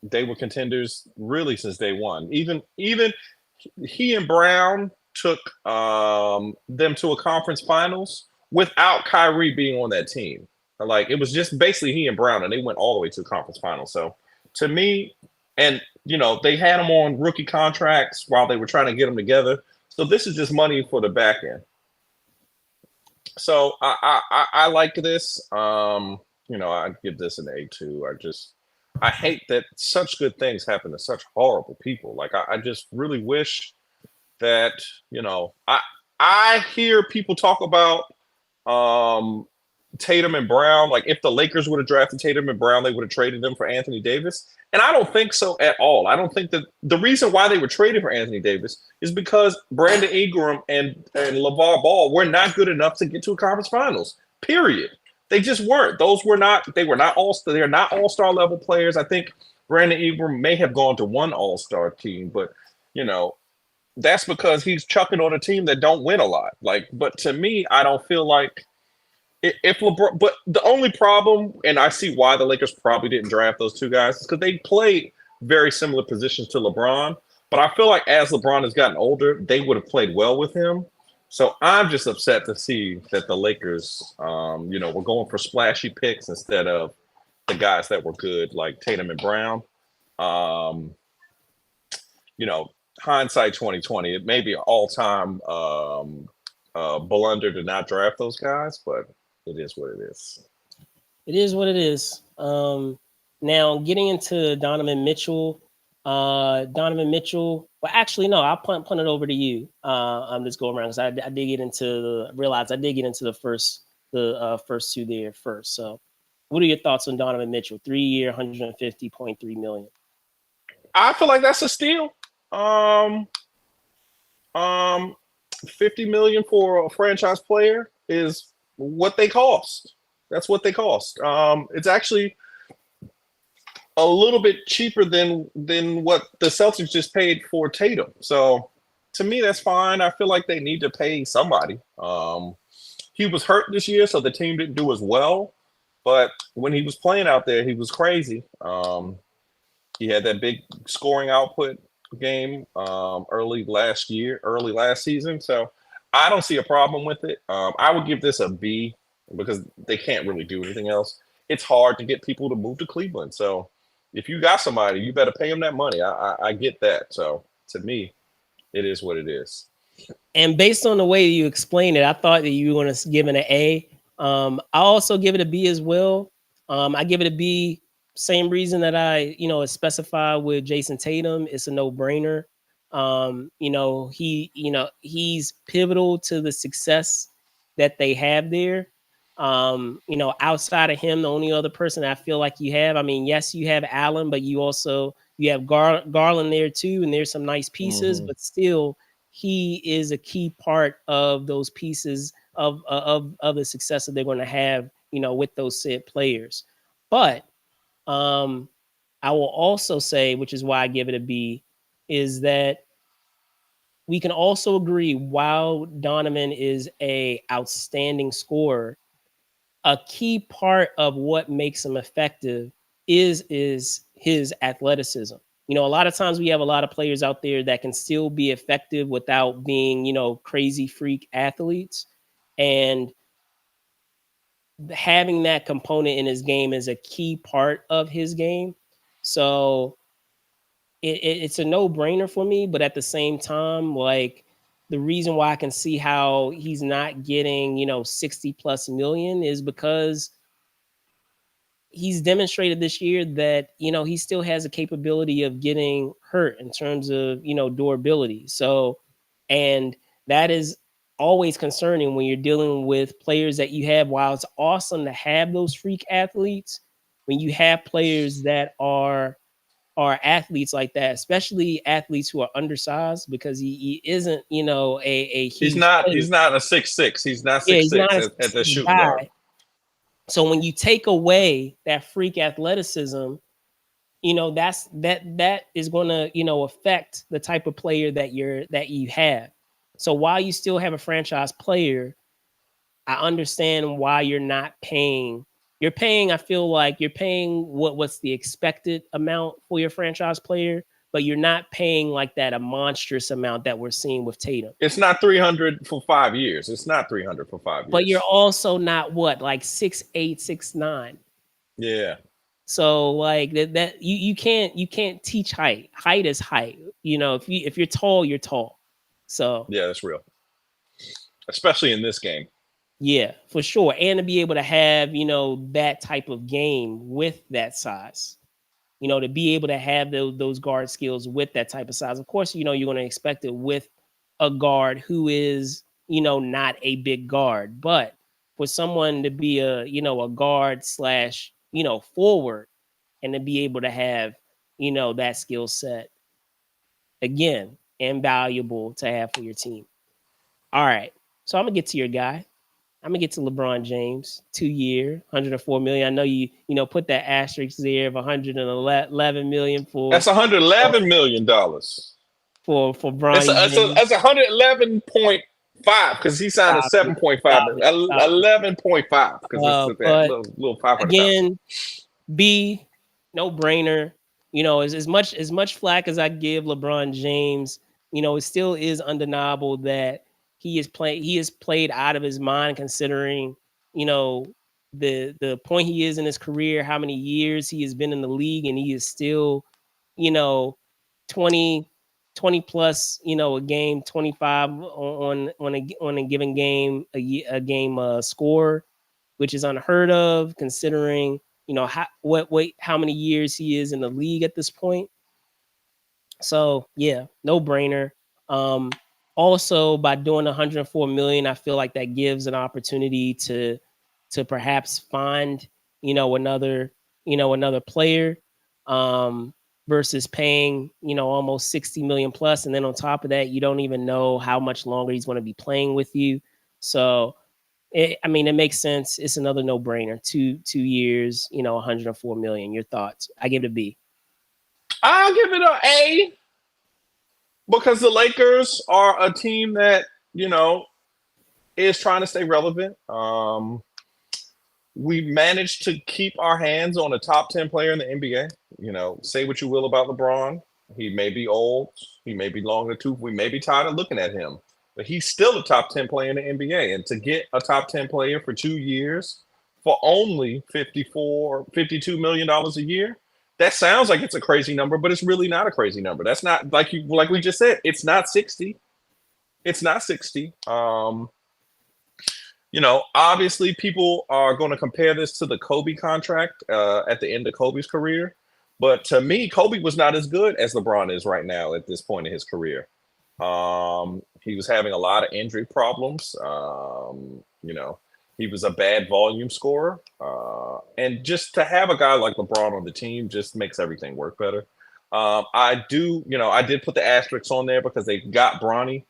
They were contenders really since day one. Even he and Brown took them to a conference finals without Kyrie being on that team. Like, it was just basically he and Brown, and they went all the way to the conference finals. So to me, and they had them on rookie contracts while they were trying to get them together. So this is just money for the back end. So I like this. I give this an A2. I hate that such good things happen to such horrible people. Like, I just really wish that, I hear people talk about Tatum and Brown. Like, if the Lakers would have drafted Tatum and Brown, they would have traded them for Anthony Davis. And I don't think so at all. I don't think that the reason why they were traded for Anthony Davis is because Brandon Ingram and LeVar Ball were not good enough to get to a conference finals. Period. They just weren't. They're not all-star level players. I think Brandon Ingram may have gone to one all-star team, but that's because he's chucking on a team that don't win a lot. Like, but to me, I don't feel like if LeBron, but the only problem, and I see why the Lakers probably didn't draft those two guys, is because they played very similar positions to LeBron. But I feel like as LeBron has gotten older, they would have played well with him. So I'm just upset to see that the Lakers, were going for splashy picks instead of the guys that were good, like Tatum and Brown. Hindsight 2020, it may be an all-time blunder to not draft those guys, but it is what it is. It is what it is. Now, getting into Donovan Mitchell. Well, actually, no. I'll punt it over to you. I'm just going around because I did get into the first two there first. So, what are your thoughts on Donovan Mitchell? 3-year, 150.3 million. I feel like that's a steal. 50 million for a franchise player is what they cost. That's what they cost. It's actually a little bit cheaper than what the Celtics just paid for Tatum. So to me, that's fine. I feel like they need to pay somebody. He was hurt this year, so the team didn't do as well. But when he was playing out there, he was crazy. He had that big scoring output game early last season. So I don't see a problem with it. I would give this a B because they can't really do anything else. It's hard to get people to move to Cleveland. So if you got somebody, you better pay them that money. I get that. So to me, it is what it is. And based on the way you explained it, I thought that you were going to give it an A. I also give it a B as well. I give it a B, same reason that I, specify with Jason Tatum. It's a no brainer. He's pivotal to the success that they have there. Outside of him, the only other person I feel like you have, I mean, yes, you have Allen, but you have Garland there too, and there's some nice pieces, Mm-hmm. but still he is a key part of those pieces of the success that they're going to have, with those said players. But um, I will also say, which is why I give it a B, is that we can also agree while Donovan is a outstanding scorer, a key part of what makes him effective is his athleticism. A lot of times we have a lot of players out there that can still be effective without being, crazy freak athletes. And having that component in his game is a key part of his game. So it's a no-brainer for me, but at the same time, like, the reason why I can see how he's not getting, 60 plus million is because he's demonstrated this year that he still has a capability of getting hurt in terms of durability. So, and that is always concerning when you're dealing with players that you have. While it's awesome to have those freak athletes, when you have players that are athletes like that, especially athletes who are undersized, because he isn't a He's huge not. player. He's not a 6'6". He's not Yeah, six he's not six a at the 6'6" shooting guard. guy. So when you take away that freak athleticism, that is going to affect the type of player that you have. So while you still have a franchise player, I understand why you're not paying. You're paying. I feel like you're paying what's the expected amount for your franchise player, but you're not paying like that a monstrous amount that we're seeing with Tatum. It's not 300 for 5 years. It's not 300 for five But you're years. also not what, like 6'8", 6'9". Yeah, So like that you can't teach height. Height is height. If you're tall, you're tall. So yeah, that's real. Especially in this game. yeah, for sure. And to be able to have, that type of game with that size. To be able to have those guard skills with that type of size. Of course, you're going to expect it with a guard who is, not a big guard. But for someone to be a guard slash, forward, and to be able to have, that skill set, again, invaluable to have for your team. All right. So I'm gonna get to your guy. I'm gonna get to LeBron James, 2 year, 104 million. I know you put that asterisk there of 111 million That's 111 million dollars. for It's Bronny it's a, James. it's 111.5 because he signed a Stop it, 7.5, stop it, stop it. 11.5 because it's that But little 500,000. again, B, no brainer. As much flack as I give LeBron James, it still is undeniable that he is played out of his mind, considering, you know, the point he is in his career, how many years he has been in the league, and he is still, you know, 20 20 plus, a game, 25 on a given game, a game score, which is unheard of considering, how many years he is in the league at this point. So yeah, no brainer. Um, Also, by doing 104 million, I feel like that gives an opportunity to perhaps find, another player, um, versus paying, almost 60 million plus, and then on top of that, you don't even know how much longer he's going to be playing with you. So I mean, it makes sense. It's another no brainer. Two years, 104 million. Your thoughts? I give it a B. I'll give it a A because the Lakers are a team that is trying to stay relevant. We managed to keep our hands on a top 10 player in the NBA. Say what you will about LeBron. He may be old. He may be long in the tooth. We may be tired of looking at him. But he's still a top 10 player in the NBA. And to get a top 10 player for 2 years for only $52 million a year, that sounds like it's a crazy number, but it's really not a crazy number. That's not, like we just said, it's not 60. It's not 60. Obviously people are going to compare this to the Kobe contract at the end of Kobe's career. But to me, Kobe was not as good as LeBron is right now at this point in his career. He was having a lot of injury problems. He was a bad volume scorer. And just to have a guy like LeBron on the team just makes everything work better. I did put the asterisks on there because they got Bronny.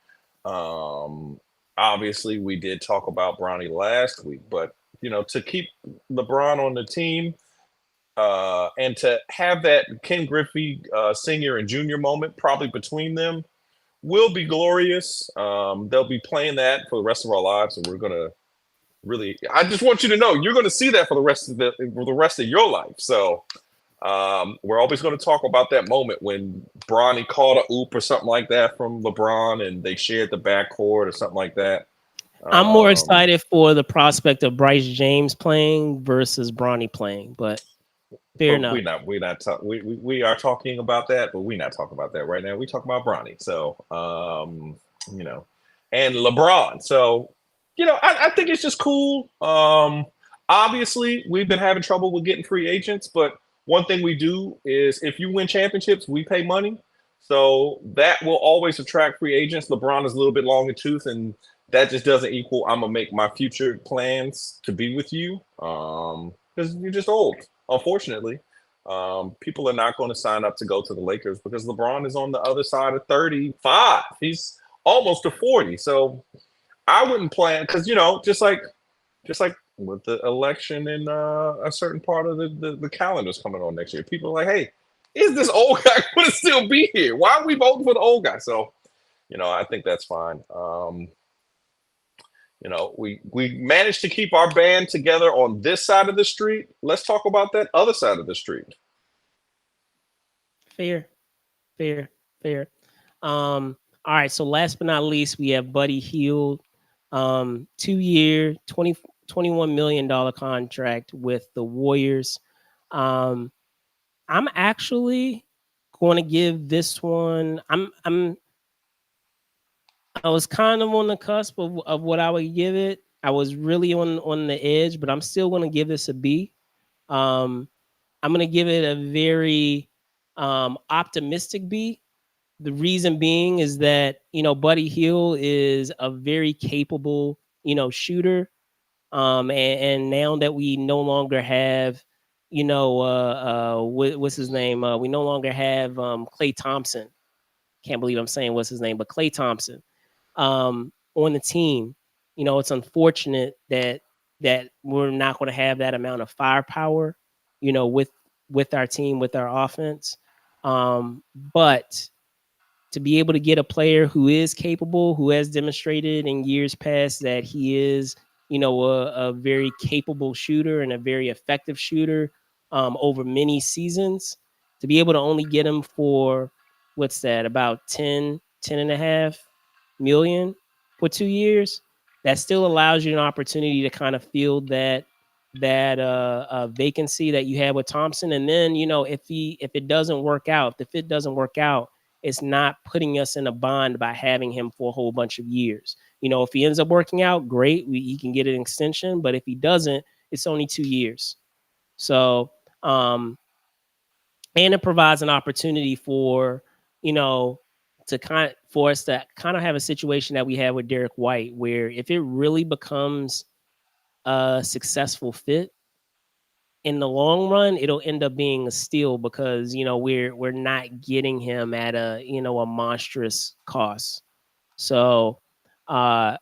Um, Obviously, we did talk about Bronny last week, but to keep LeBron on the team and to have that Ken Griffey senior and junior moment probably between them will be glorious. They'll be playing that for the rest of our lives, and we're gonna really. I just want you to know you're going to see that for the rest of your life. So we're always going to talk about that moment when Bronny caught a oop or something like that from LeBron, and they shared the backcourt or something like that. I'm more Um, excited for the prospect of Bryce James playing versus Bronny playing, but fair but enough. we are talking about that, but we're not talking about that right now. We talk about Bronny. So you know, and LeBron. So I think it's just cool. Obviously, we've been having trouble with getting free agents, but one thing we do is if you win championships, we pay money. So that will always attract free agents. LeBron is a little bit long in tooth, and that just doesn't equal I'm gonna make my future plans to be with you. Because you're just old, unfortunately. People are not going to sign up to go to the Lakers because LeBron is on the other side of 35. He's almost to 40. So I wouldn't plan because just like with the election in a certain part of the calendar's coming on next year. People are like, hey, is this old guy going to still be here? Why are we voting for the old guy? So, I think that's fine. We managed to keep our band together on this side of the street. Let's talk about that other side of the street. Fair, fair, fair. All right. So last but not least, we have Buddy Hield, 2 year, 21 million dollar contract with the Warriors. Um, I'm actually going to give this one. I was kind of on the cusp of what I would give it. I was really on the edge, but I'm still going to give this a B. Um, I'm going to give it a very optimistic B. The reason being is that Buddy Hill is a very capable shooter, and now that we no longer have what's his name, we no longer have Clay Thompson. Can't believe I'm saying what's his name, but Clay Thompson on the team. It's unfortunate that we're not going to have that amount of firepower, with our team, with our offense. But to be able to get a player who is capable, who has demonstrated in years past that he is, a very capable shooter and a very effective shooter over many seasons, to be able to only get him for what's that, about 10.5 million for 2 years, that still allows you an opportunity to kind of fill that vacancy that you had with Thompson. And then, if it doesn't work out, if the fit doesn't work out, it's not putting us in a bond by having him for a whole bunch of years. If he ends up working out, great, he can get an extension. But if he doesn't, it's only 2 years. So, and it provides an opportunity for, for us to kind of have a situation that we have with Derek White, where if it really becomes a successful fit, in the long run, it'll end up being a steal because we're not getting him at a monstrous cost. So uh,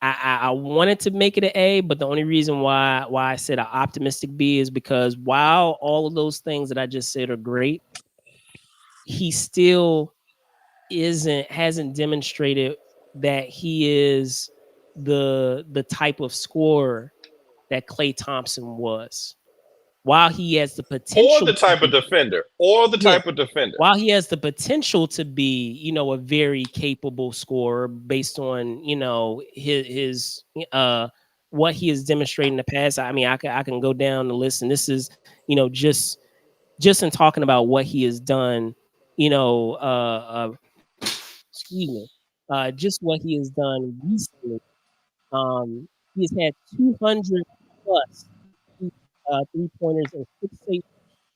I wanted to make it an A, but the only reason why I said an optimistic B is because while all of those things that I just said are great, he still hasn't demonstrated that he is the type of scorer that Klay Thompson was. While he has the Or potential the to type of be, defender. Or the yeah, type of defender. while he has the potential to be, a very capable scorer based on, his what he has demonstrated in the past. I mean, I can go down the list, and this is, just in talking about what he has done, excuse me. just what he has done recently. He has had 200 plus three pointers in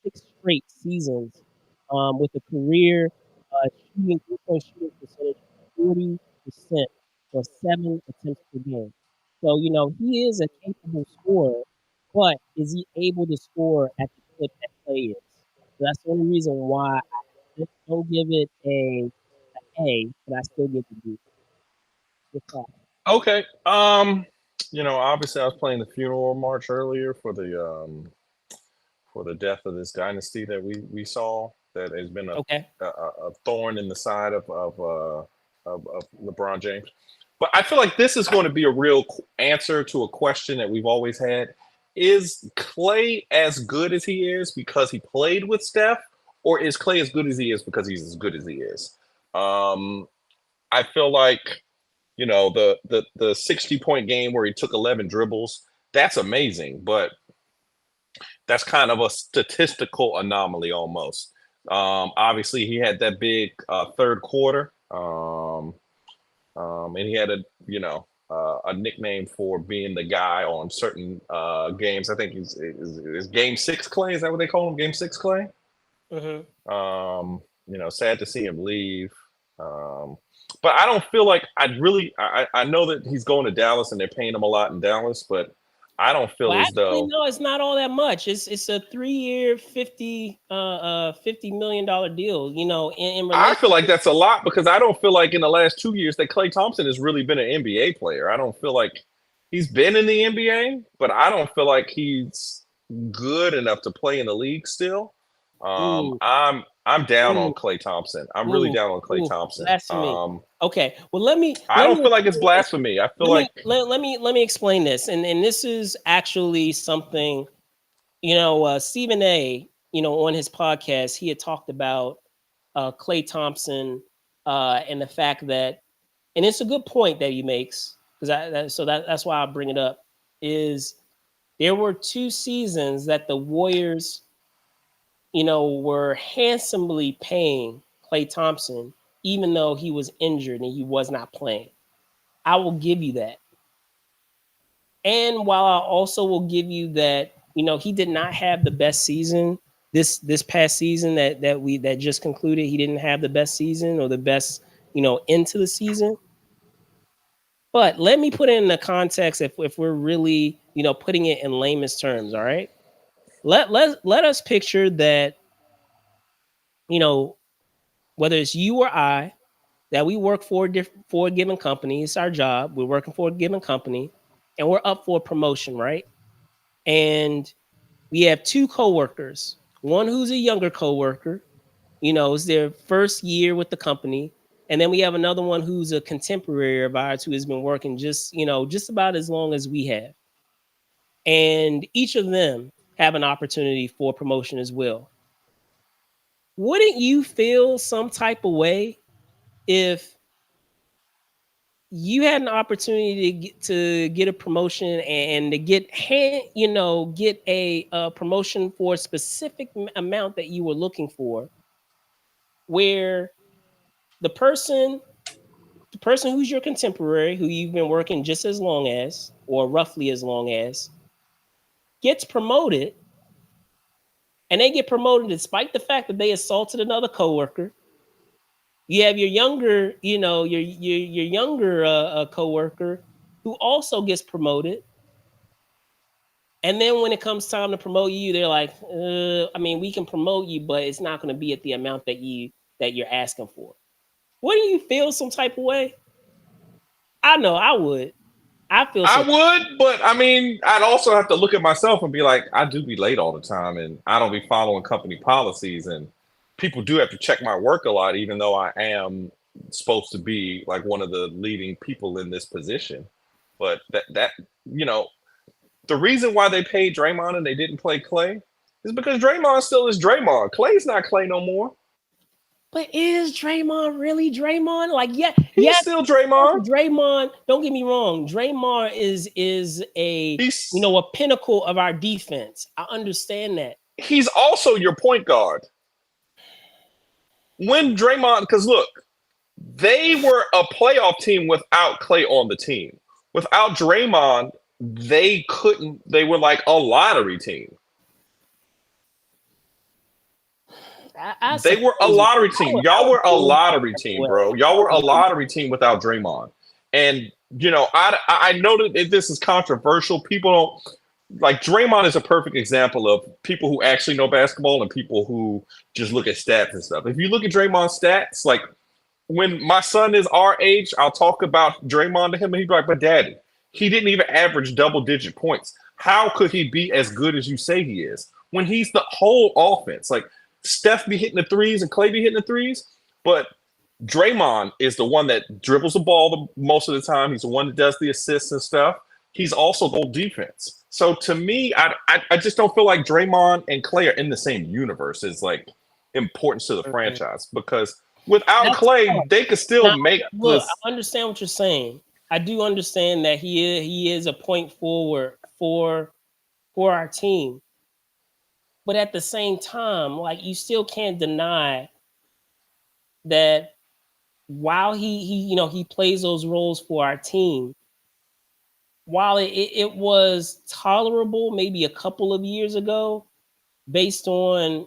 six straight seasons, with a career shooting 3-point shooting percentage of 40% or 7 attempts per game. So he is a capable scorer, but is he able to score at the clip that Clay is? So that's the only reason why I just don't give it a, but I still give it a B. Good thought. Okay. Obviously I was playing the funeral march earlier for the death of this dynasty that we saw that has been Okay. a thorn in the side of LeBron James. But I feel like this is going to be a real answer to a question that we've always had. Is Clay as good as he is because he played with Steph, or is Clay as good as he is because he's as good as he is? I feel like the 60-point game where he took 11 dribbles, that's amazing, but that's kind of a statistical anomaly almost. Obviously, he had that big third quarter, and he had a nickname for being the guy on certain games. I think is Game Six Clay. Is that what they call him? Game Six Clay. Hmm. Sad to see him leave. But I don't feel like I know that he's going to Dallas and they're paying him a lot in Dallas, but I don't Well, feel as actually, though no, it's not all that much. It's a 3-year, $50 million deal. In I relation. feel like that's a lot because I don't feel like in the last 2 years that Klay Thompson has really been an NBA player. I don't feel like he's been in the NBA, but I don't feel like he's good enough to play in the league still. Ooh, I'm down on ooh, Klay Thompson. I'm really ooh, down on Klay ooh, Thompson. blasphemy. Okay, well I let don't me feel like it's explain this. blasphemy. I feel like Let me explain this, and this is actually something. Stephen A. On his podcast, he had talked about Klay Thompson, and the fact that, and it's a good point that he makes, because that's why I bring it up. Is there were 2 seasons that the Warriors, were handsomely paying Klay Thompson, even though he was injured and he was not playing. I will give you that. And while I also will give you that, he did not have the best season this past season that just concluded. He didn't have the best season or the best, into the season. But let me put it in the context if we're really, putting it in layman's terms, all right? Let us picture that, you know, whether it's you or I, that we work for a given company. It's our job. We're working for a given company, and we're up for a promotion, right? And we have 2 coworkers. One who's a younger coworker, it's their first year with the company, and then we have another one who's a contemporary of ours who has been working just about as long as we have. And each of them have an opportunity for promotion as well. Wouldn't you feel some type of way if you had an opportunity to get a promotion and to get a promotion for a specific amount that you were looking for, where the person the person who's your contemporary, who you've been working just as long as or roughly as long as, gets promoted, and they get promoted despite the fact that they assaulted another coworker. You have your younger, your younger coworker who also gets promoted. And then when it comes time to promote you, they're like, I mean, we can promote you, but it's not going to be at the amount that you're asking for. Wouldn't you feel some type of way? I know I would. I feel I some. would, but I mean, I'd also have to look at myself and be like, I do be late all the time, and I don't be following company policies, and people do have to check my work a lot, even though I am supposed to be like one of the leading people in this position. But that you know, the reason why they paid Draymond and they didn't play Clay is because Draymond still is Draymond. Clay's not Clay no more. But is Draymond really Draymond? Like, yeah, He's yes, still Draymond. Draymond. Don't get me wrong. Draymond is a He's a pinnacle of our defense. I understand that. he's also your point guard. When Draymond, because look, They were a playoff team without Clay on the team. Without Draymond, they couldn't. They were like a lottery team. I They were a suppose lottery team. I Y'all would were a go lottery that team, way. bro. Y'all were a lottery team without Draymond. And I know that this is controversial. People don't like Draymond is a perfect example of people who actually know basketball and people who just look at stats and stuff. If you look at Draymond's stats, like when my son is our age, I'll talk about Draymond to him and he'd be like, "But daddy, he didn't even average double-digit points. How could he be as good as you say he is when he's the whole offense? Like Steph be hitting the threes and Clay be hitting the threes, but Draymond is the one that dribbles the ball most of the time. He's the one that does the assists and stuff. He's also the whole defense. So to me, I just don't feel like Draymond and Clay are in the same universe as like importance to the franchise because without That's Clay, they could still now, make look, this. I understand what you're saying. I do understand that he is a point forward for our team. But at the same time, like you still can't deny that while he plays those roles for our team, while it was tolerable maybe a couple of years ago, based on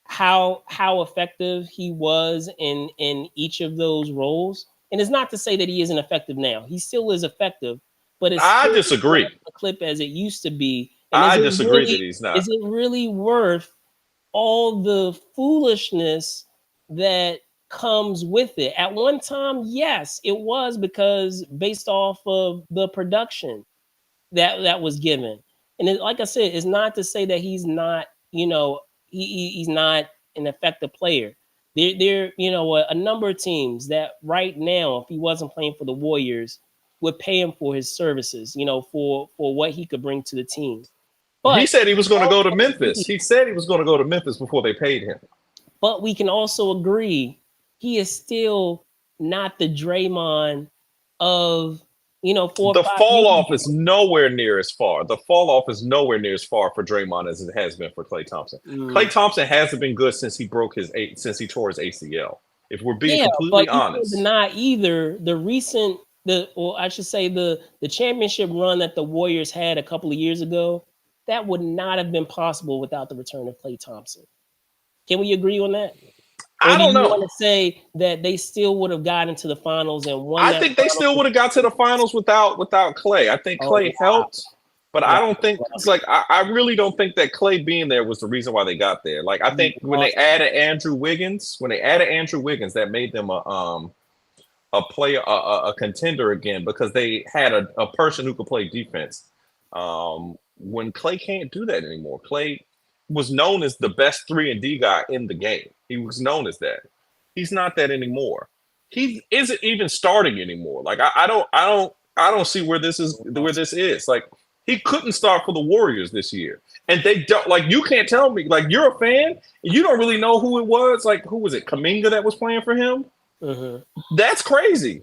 how effective he was in each of those roles. And it's not to say that he isn't effective now. He still is effective, but it's I still not disagree. the clip as it used to be. And I disagree that he's not. is it really worth all the foolishness that comes with it? At one time, yes, it was, because based off of the production that was given. And like I said, it's not to say that he's not, he's not an effective player. There, a number of teams that right now, if he wasn't playing for the Warriors, would pay him for his services, for what he could bring to the team. He But said he was going to go to also Memphis. He said he was going to go to Memphis before they paid him. But we can also agree he is still not the Draymond of 4 or The 5 years fall off is ago. nowhere near as far. The fall off is nowhere near as far for Draymond as it has been for Klay Thompson. Klay Mm. Thompson hasn't been good since since he tore his ACL. If we're being Yeah, completely but you can't honest, deny either or I should say the championship run that the Warriors had a couple of years ago. That would not have been possible without the return of Klay Thompson. Can we agree on that? Or I do don't you know. want to say that they still would have gotten to the finals and won I that think they finals? still would have got to the finals without Klay. I think Oh, Klay helped, but I wow, don't think wow. it's like I really don't think that Klay being there was the reason why they got there. Like I think when they added Andrew Wiggins, that made them a player, a contender again because they had a person who could play defense. When Klay can't do that anymore, Klay was known as the best 3-and-D guy in the game. He was known as that. He's not that anymore. He isn't even starting anymore. Like I don't see where this is. Like he couldn't start for the Warriors this year, and they don't. Like you can't tell me. Like you're a fan, and you don't really know who it was. Like who was it? Kaminga that was playing for him. Mhm. That's crazy.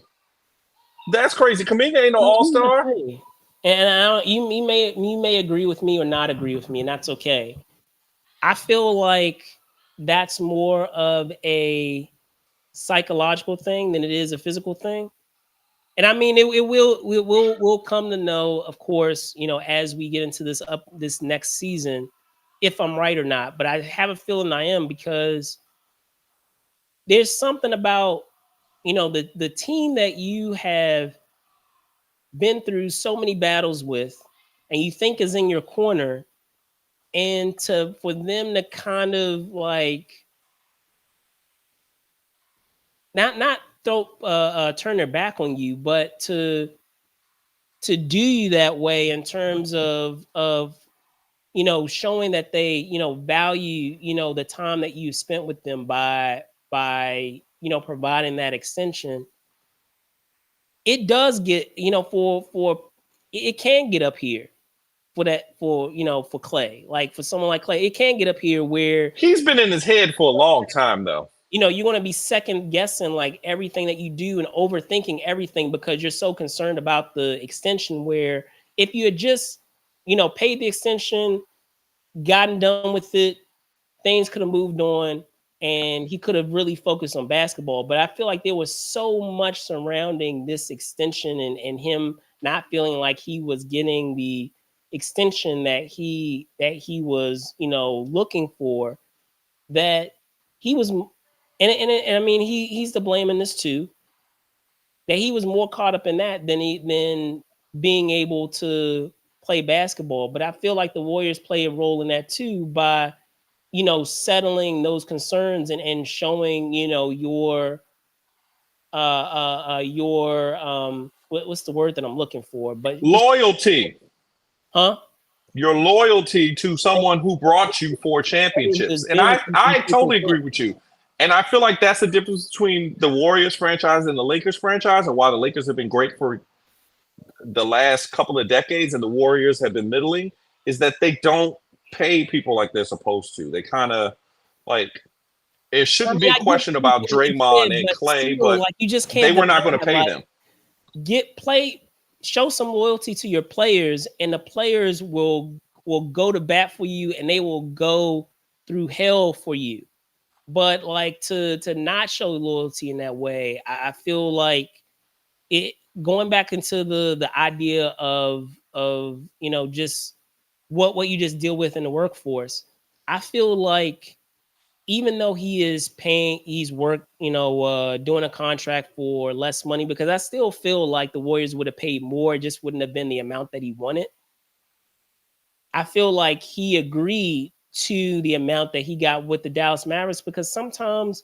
That's crazy. Kaminga ain't no Here's all the star. thing, and I don't, you may agree with me or not agree with me, and that's okay. I feel like that's more of a psychological thing than it is a physical thing. And I mean, we'll come to know, of course, as we get into this next season, if I'm right or not. But I have a feeling I am, because there's something about the team that you have been through so many battles with, and you think is in your corner, and for them to kind of like not throw turn their back on you, but to do you that way in terms of showing that they value the time that you spent with them by providing that extension. It does get for it can get up here for Clay. Like for someone like Clay, it can get up here where He's been in his head for a long time though. you're going to be second guessing like everything that you do and overthinking everything because you're so concerned about the extension. Where if you had just paid the extension, gotten done with it, things could have moved on, and he could have really focused on basketball. But I feel like there was so much surrounding this extension and him not feeling like he was getting the extension that he was looking for, that he was and I mean he's to blame in this too, that he was more caught up in that than being able to play basketball. But I feel like the Warriors play a role in that too by settling those concerns and showing what's the word that I'm looking for, but Loyalty. huh. Your loyalty to someone who brought you four Is championships. And doing I something people totally want. agree with you. And I feel like that's the difference between the Warriors franchise and the Lakers franchise. And while the Lakers have been great for the last couple of decades and the Warriors have been middling, is that they don't pay people like they're supposed to. They kind of like, it I shouldn't mean, be a I get question what about you said, Draymond and but Clay, still, but like, you just they can't were deny not going to that. pay Like, them. show some loyalty to your players, and the players will go to bat for you, and they will go through hell for you. But like to not show loyalty in that way, I feel like it going back into the idea of just what you just deal with in the workforce. I feel like even though he's worked, doing a contract for less money, because I still feel like the Warriors would have paid more, it just wouldn't have been the amount that he wanted. I feel like he agreed to the amount that he got with the Dallas Mavericks, because sometimes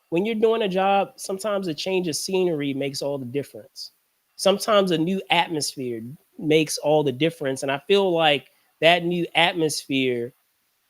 when you're doing a job, sometimes a change of scenery makes all the difference. Sometimes a new atmosphere makes all the difference. And I feel like that new atmosphere,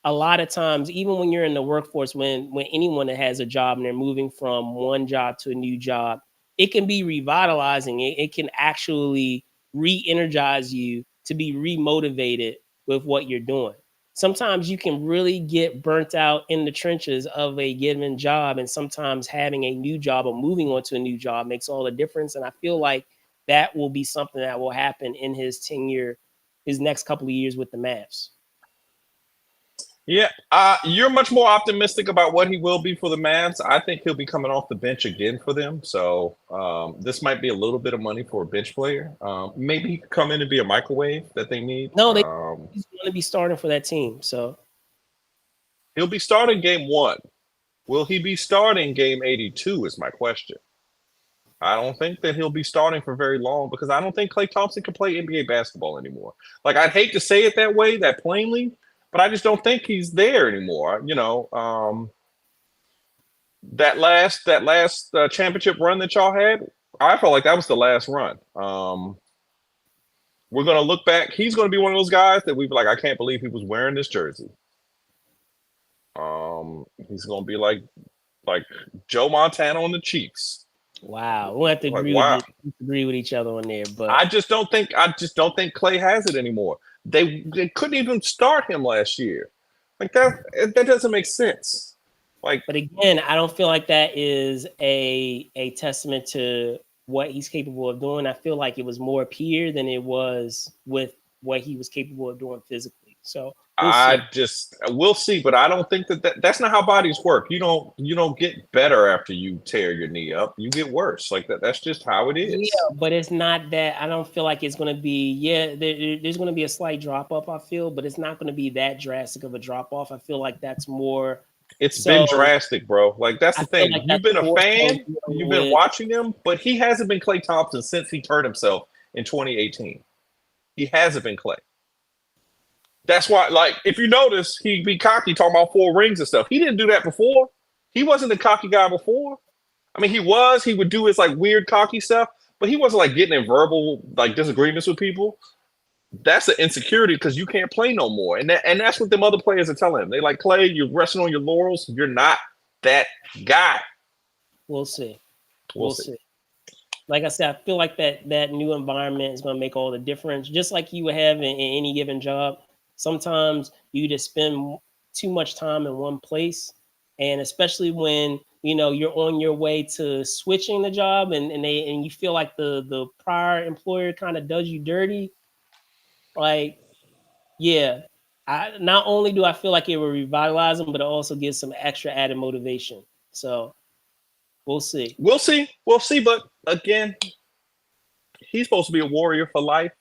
a lot of times, even when you're in the workforce, when anyone that has a job and they're moving from one job to a new job, it can be revitalizing. It can actually re-energize you to be remotivated with what you're doing. Sometimes you can really get burnt out in the trenches of a given job, and sometimes having a new job or moving on to a new job makes all the difference. And I feel like that will be something that will happen in his tenure, his next couple of years with the Mavs. Yeah, you're much more optimistic about what he will be for the Mavs. I think he'll be coming off the bench again for them. So this might be a little bit of money for a bench player. Maybe he could come in and be a microwave that they need. No, he's going to be starting for that team. So He'll be starting game one. Will he be starting game 82 is my question. I don't think that he'll be starting for very long because I don't think Klay Thompson can play NBA basketball anymore. Like, I'd hate to say it that way, that plainly, but I just don't think he's there anymore. That last championship run that y'all had, I felt like that was the last run. We're gonna look back. He's gonna be one of those guys that we be like, I can't believe he was wearing this jersey. He's gonna be like Joe Montana on the Chiefs. wow, we'll have to Like, wow. agree with each other on there. But I just don't think Clay has it anymore. They couldn't even start him last year. Like that doesn't make sense. Like, but again, I don't feel like that is a testament to what he's capable of doing. I feel like it was more peer than it was with what he was capable of doing physically. So we'll see. we'll see, but I don't think that's not how bodies work. You don't get better after you tear your knee up. You get worse. Like that's just how it Yeah, is. but it's not that. I don't feel like it's going to be. Yeah, there's going to be a slight drop off. I feel, but it's not going to be that drastic of a drop off. I feel like that's more. It's been So drastic, bro. Like that's I the feel thing. like You've that's been a more so fan, dealing you've been with. watching him, but he hasn't been Klay Thompson since he hurt himself in 2018. He hasn't been Klay. That's why, like, if you notice, he'd be cocky talking about 4 rings and stuff. He didn't do that before. He wasn't the cocky guy before. I mean, he was. He would do his like weird cocky stuff, but he wasn't like getting in verbal like disagreements with people. That's an insecurity because you can't play no more, and that's what them other players are telling him. They like, Klay, you're resting on your laurels. You're not that guy. We'll see. We'll We'll see. see. Like I said, I feel like that new environment is going to make all the difference. Just like you would have in any given job. Sometimes you just spend too much time in one place, and especially when you're on your way to switching the job, and you feel like the prior employer kind of does you dirty. Like, yeah, not only do I feel like it will revitalize him, but it also gives some extra added motivation. So we'll see. We'll see. We'll see. But again, he's supposed to be a warrior for life.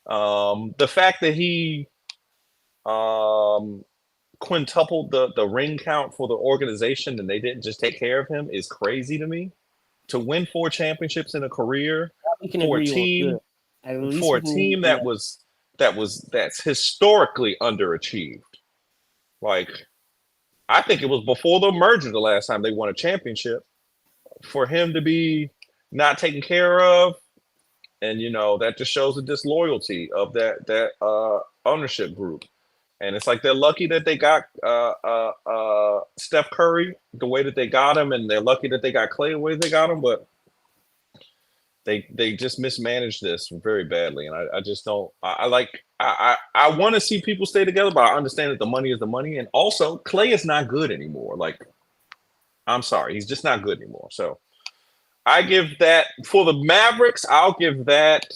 The fact that he um, quintupled the ring count for the organization and they didn't just take care of him is crazy to me. To win 4 championships in a career We can for a agree on good. team At least we can agree on that. that's historically underachieved. Like I think it was before the merger the last time they won a championship. For him to be not taken care of, and that just shows the disloyalty of that ownership group. And it's like they're lucky that they got Steph Curry the way that they got him, and they're lucky that they got Clay the way they got him. But they just mismanaged this very badly, and I just don't. I want to see people stay together, but I understand that the money is the money, and also Clay is not good anymore. Like I'm sorry, he's just not good anymore. So I give that for the Mavericks. I'll give that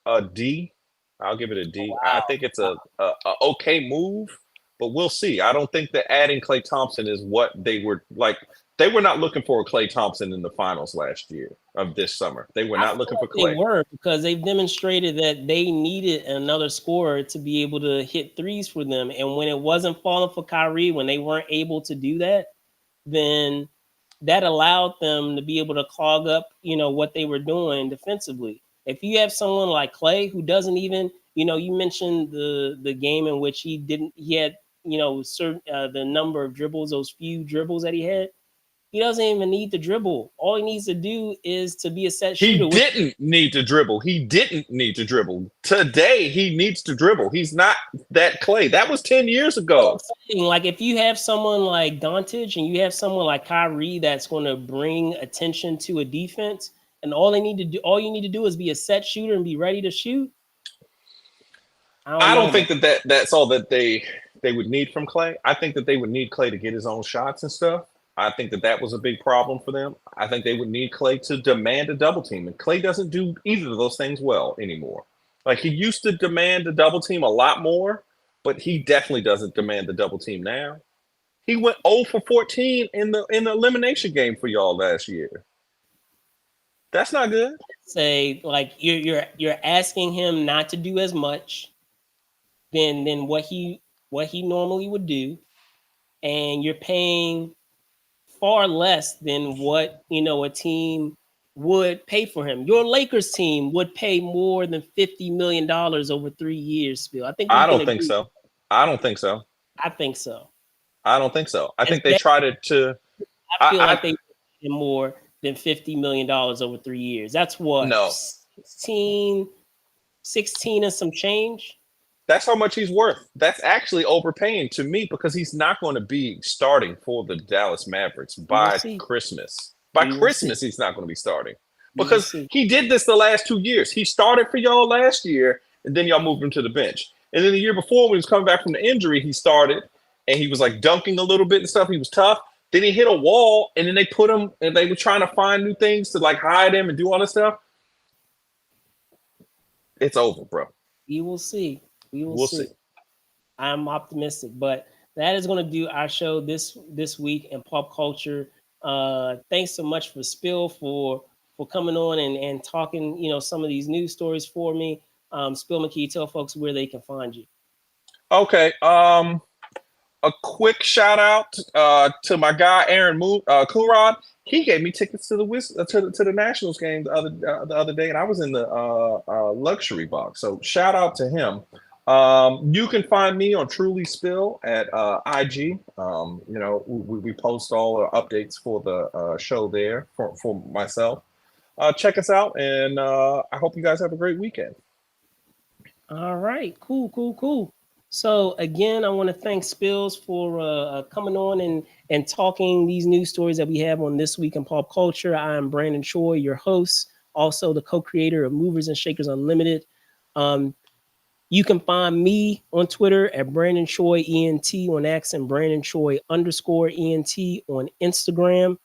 a D. I'll give it a D. I think it's a okay move, but we'll see. I don't think that adding Klay Thompson is what they were like. They were not looking for a Klay Thompson in the finals last year of this summer. They were not looking for They Klay. were, because they've demonstrated that they needed another scorer to be able to hit threes for them. And when it wasn't falling for Kyrie, when they weren't able to do that, then that allowed them to be able to clog up, what they were doing defensively. If you have someone like Clay who doesn't even, you mentioned the game in which he had, certain the number of dribbles, those few dribbles that he had. He doesn't even need to dribble. All he needs to do is to be a set He shooter. didn't need to dribble. He didn't need to dribble. Today, he needs to dribble. He's not that Clay. That was 10 years ago. Like if you have someone like Doncic and you have someone like Kyrie that's going to bring attention to a defense, and all you need to do is be a set shooter and be ready to shoot. I don't think that's all that they would need from Clay. I think that they would need Clay to get his own shots and stuff. I think that was a big problem for them. I think they would need Clay to demand a double team, and Clay doesn't do either of those things well anymore. Like he used to demand a double team a lot more, but he definitely doesn't demand the double team now. He went 0 for 14 in the elimination game for y'all last year. That's not good. Say like you're asking him not to do as much than what he normally would do, and you're paying far less than what a team would pay for him. Your Lakers team would pay more than $50 million over 3 years. Bill, I think we I can don't think agree. so. I don't think so. I think so. I don't think so. I think they tried to. I feel like they paid more than $50 million over 3 years. That's what No. 16 and some change. That's how much he's worth. That's actually overpaying to me because he's not going to be starting for the Dallas Mavericks by Christmas. By Christmas, he's not going to be starting because he did this the last 2 years. He started for y'all last year, and then y'all moved him to the bench. And then the year before, when he was coming back from the injury, he started, and he was like dunking a little bit and stuff. He was tough. Then he hit a wall, and then they put him, and they were trying to find new things to like hide him and do all this stuff. It's over, bro. We will see. We'll see. I'm optimistic, but that is going to do our show this week in pop culture. Thanks so much for Spill for coming on and talking, some of these news stories for me. Spillman, can you tell folks where they can find you? Okay. A quick shout out to my guy Aaron Coonrod. He gave me tickets to the Nationals game the other day, and I was in the luxury box. So shout out to him. You can find me on Truly Spill at IG. We post all our updates for the show there for myself. Check us out, and I hope you guys have a great weekend. All right, cool. So again, I want to thank Spills for coming on and talking these news stories that we have on This Week in Pop Culture. I am Brandon Choi, your host, also the co-creator of Movers and Shakers Unlimited. You can find me on Twitter at Brandon Choi ENT on X and Brandon Choi _ENT on Instagram.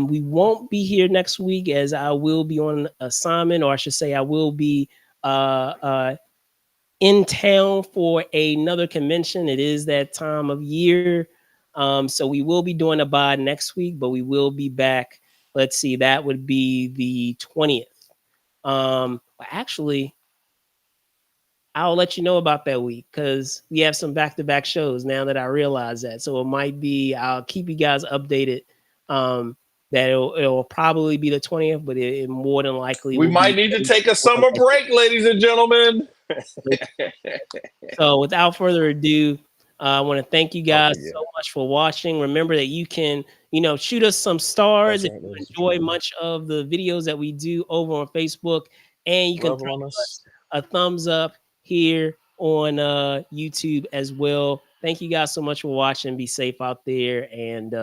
We won't be here next week as I will be on assignment, or I should say I will be in town for another convention. It is that time of year. So we will be doing a bod next week, but we will be back. Let's see, that would be the 20th. Actually, I'll let you know about that week because we have some back-to-back shows now that I realize that. So it might be, I'll keep you guys updated. Um, that it'll probably be the 20th, but it more than likely We will might be need to take a summer break, ladies and gentlemen. So without further ado, I want to thank you Oh guys yeah, so much for watching. Remember that you can, shoot us some that's stars if right, you ladies and enjoy gentlemen. much of the videos that we do over on Facebook, and you can Love throw on us us. a thumbs up here on YouTube as well. Thank you guys so much for watching. Be safe out there, and